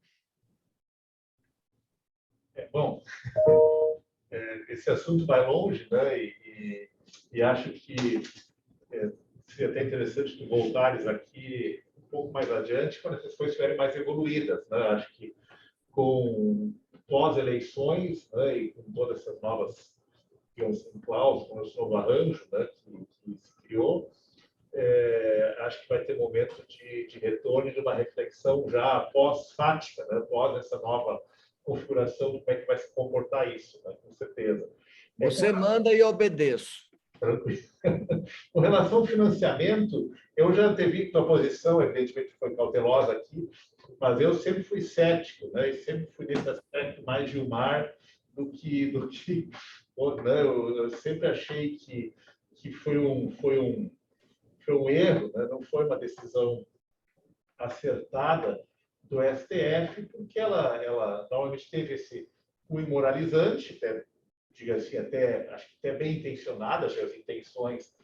Bom, esse assunto vai longe, né? E acho que seria até interessante tu voltares aqui um pouco mais adiante, quando essas coisas estiverem mais evoluídas, né? Acho que com pós-eleições, né, e com todas essas novas, digamos, cláusulas, com esse novo arranjo, né, que se criou, acho que vai ter momento de retorno e de uma reflexão já pós-fática, né, pós essa nova configuração de como é que vai se comportar isso, né, com certeza. Você manda e eu obedeço. Tranquilo. Com relação ao financiamento, eu já vi que tua posição, evidentemente, foi cautelosa aqui, mas eu sempre fui cético, né? E sempre fui nesse aspecto mais Gilmar do que né? Eu sempre achei que foi um erro, né? Não foi uma decisão acertada do STF, porque ela normalmente teve esse cunho moralizante, diga assim, acho que até bem intencionada, acho que as intenções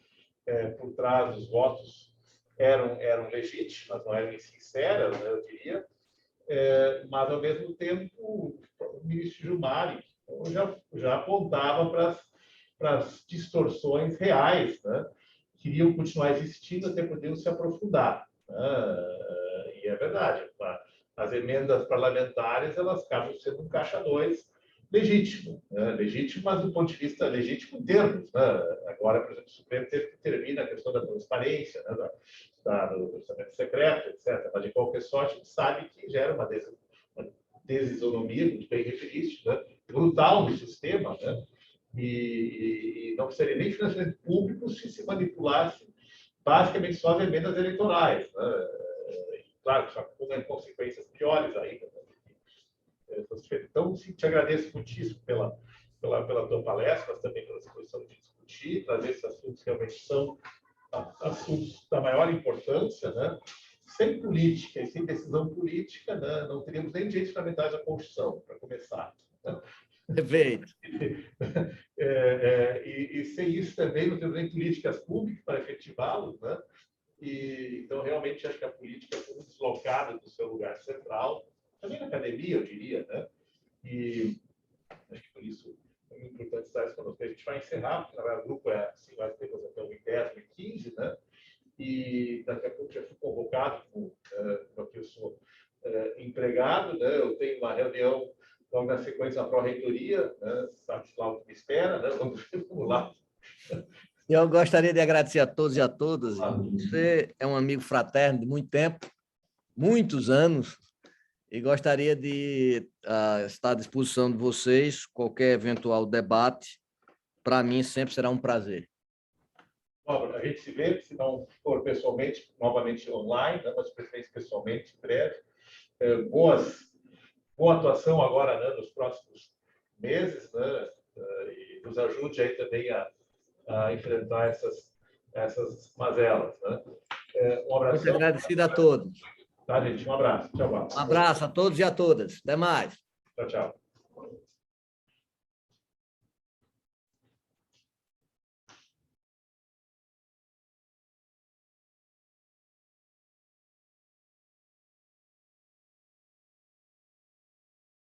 por trás dos votos eram legítimas, não eram sinceras, né, eu diria, mas, ao mesmo tempo, o ministro Gilmar já apontava para as distorções reais, né, que iriam continuar existindo, até podiam se aprofundar. Né? E é verdade, as emendas parlamentares elas acabam sendo um caixa 2 legítimo, né? Legítimo, mas do ponto de vista legítimo em termos. Né? Agora, por exemplo, o Supremo teve que intervir na questão da transparência, né? do orçamento secreto, etc. Mas, de qualquer sorte, a gente sabe que gera uma desisonomia, muito bem referiste, né? Brutal no sistema, né? E não seria nem financiamento público se manipulasse basicamente só as emendas eleitorais. Né? Claro, só com consequências piores ainda. Né? Então, sim, te agradeço muitíssimo pela tua palestra, mas também pela disposição de discutir, trazer esses assuntos que realmente são assuntos da maior importância, né? Sem política e sem decisão política, né, não teríamos nem direitos fundamentais da Constituição, para começar. Né? Perfeito. E sem isso também não temos nem políticas públicas para efetivá-los, né? Então, realmente, acho que a política foi deslocada do seu lugar central, também na academia, eu diria, né? E acho que por isso é muito importante estar isso conosco. A gente vai encerrar, porque na verdade o grupo assim, vai ter até 1h10, 1h15, né? E daqui a pouco já fui convocado, aqui eu sou empregado, né? Eu tenho uma reunião logo na sequência da pró-reitoria, né? Sabe lá o que me espera, né? Vamos lá. Eu gostaria de agradecer a todos e a todas. Você é um amigo fraterno de muito tempo, muitos anos, e gostaria de estar à disposição de vocês, qualquer eventual debate. Para mim, sempre será um prazer. Bom, a gente se vê, se não for pessoalmente, novamente online, né? Mas preferência pessoalmente, em breve. Boa atuação agora, né? Nos próximos meses, né? E nos ajude aí também a enfrentar essas mazelas, né? Um abraço. Muito agradecido a todos. Tá, gente? Um abraço. Tchau, tchau. Um abraço a todos e a todas. Até mais. Tchau, tchau.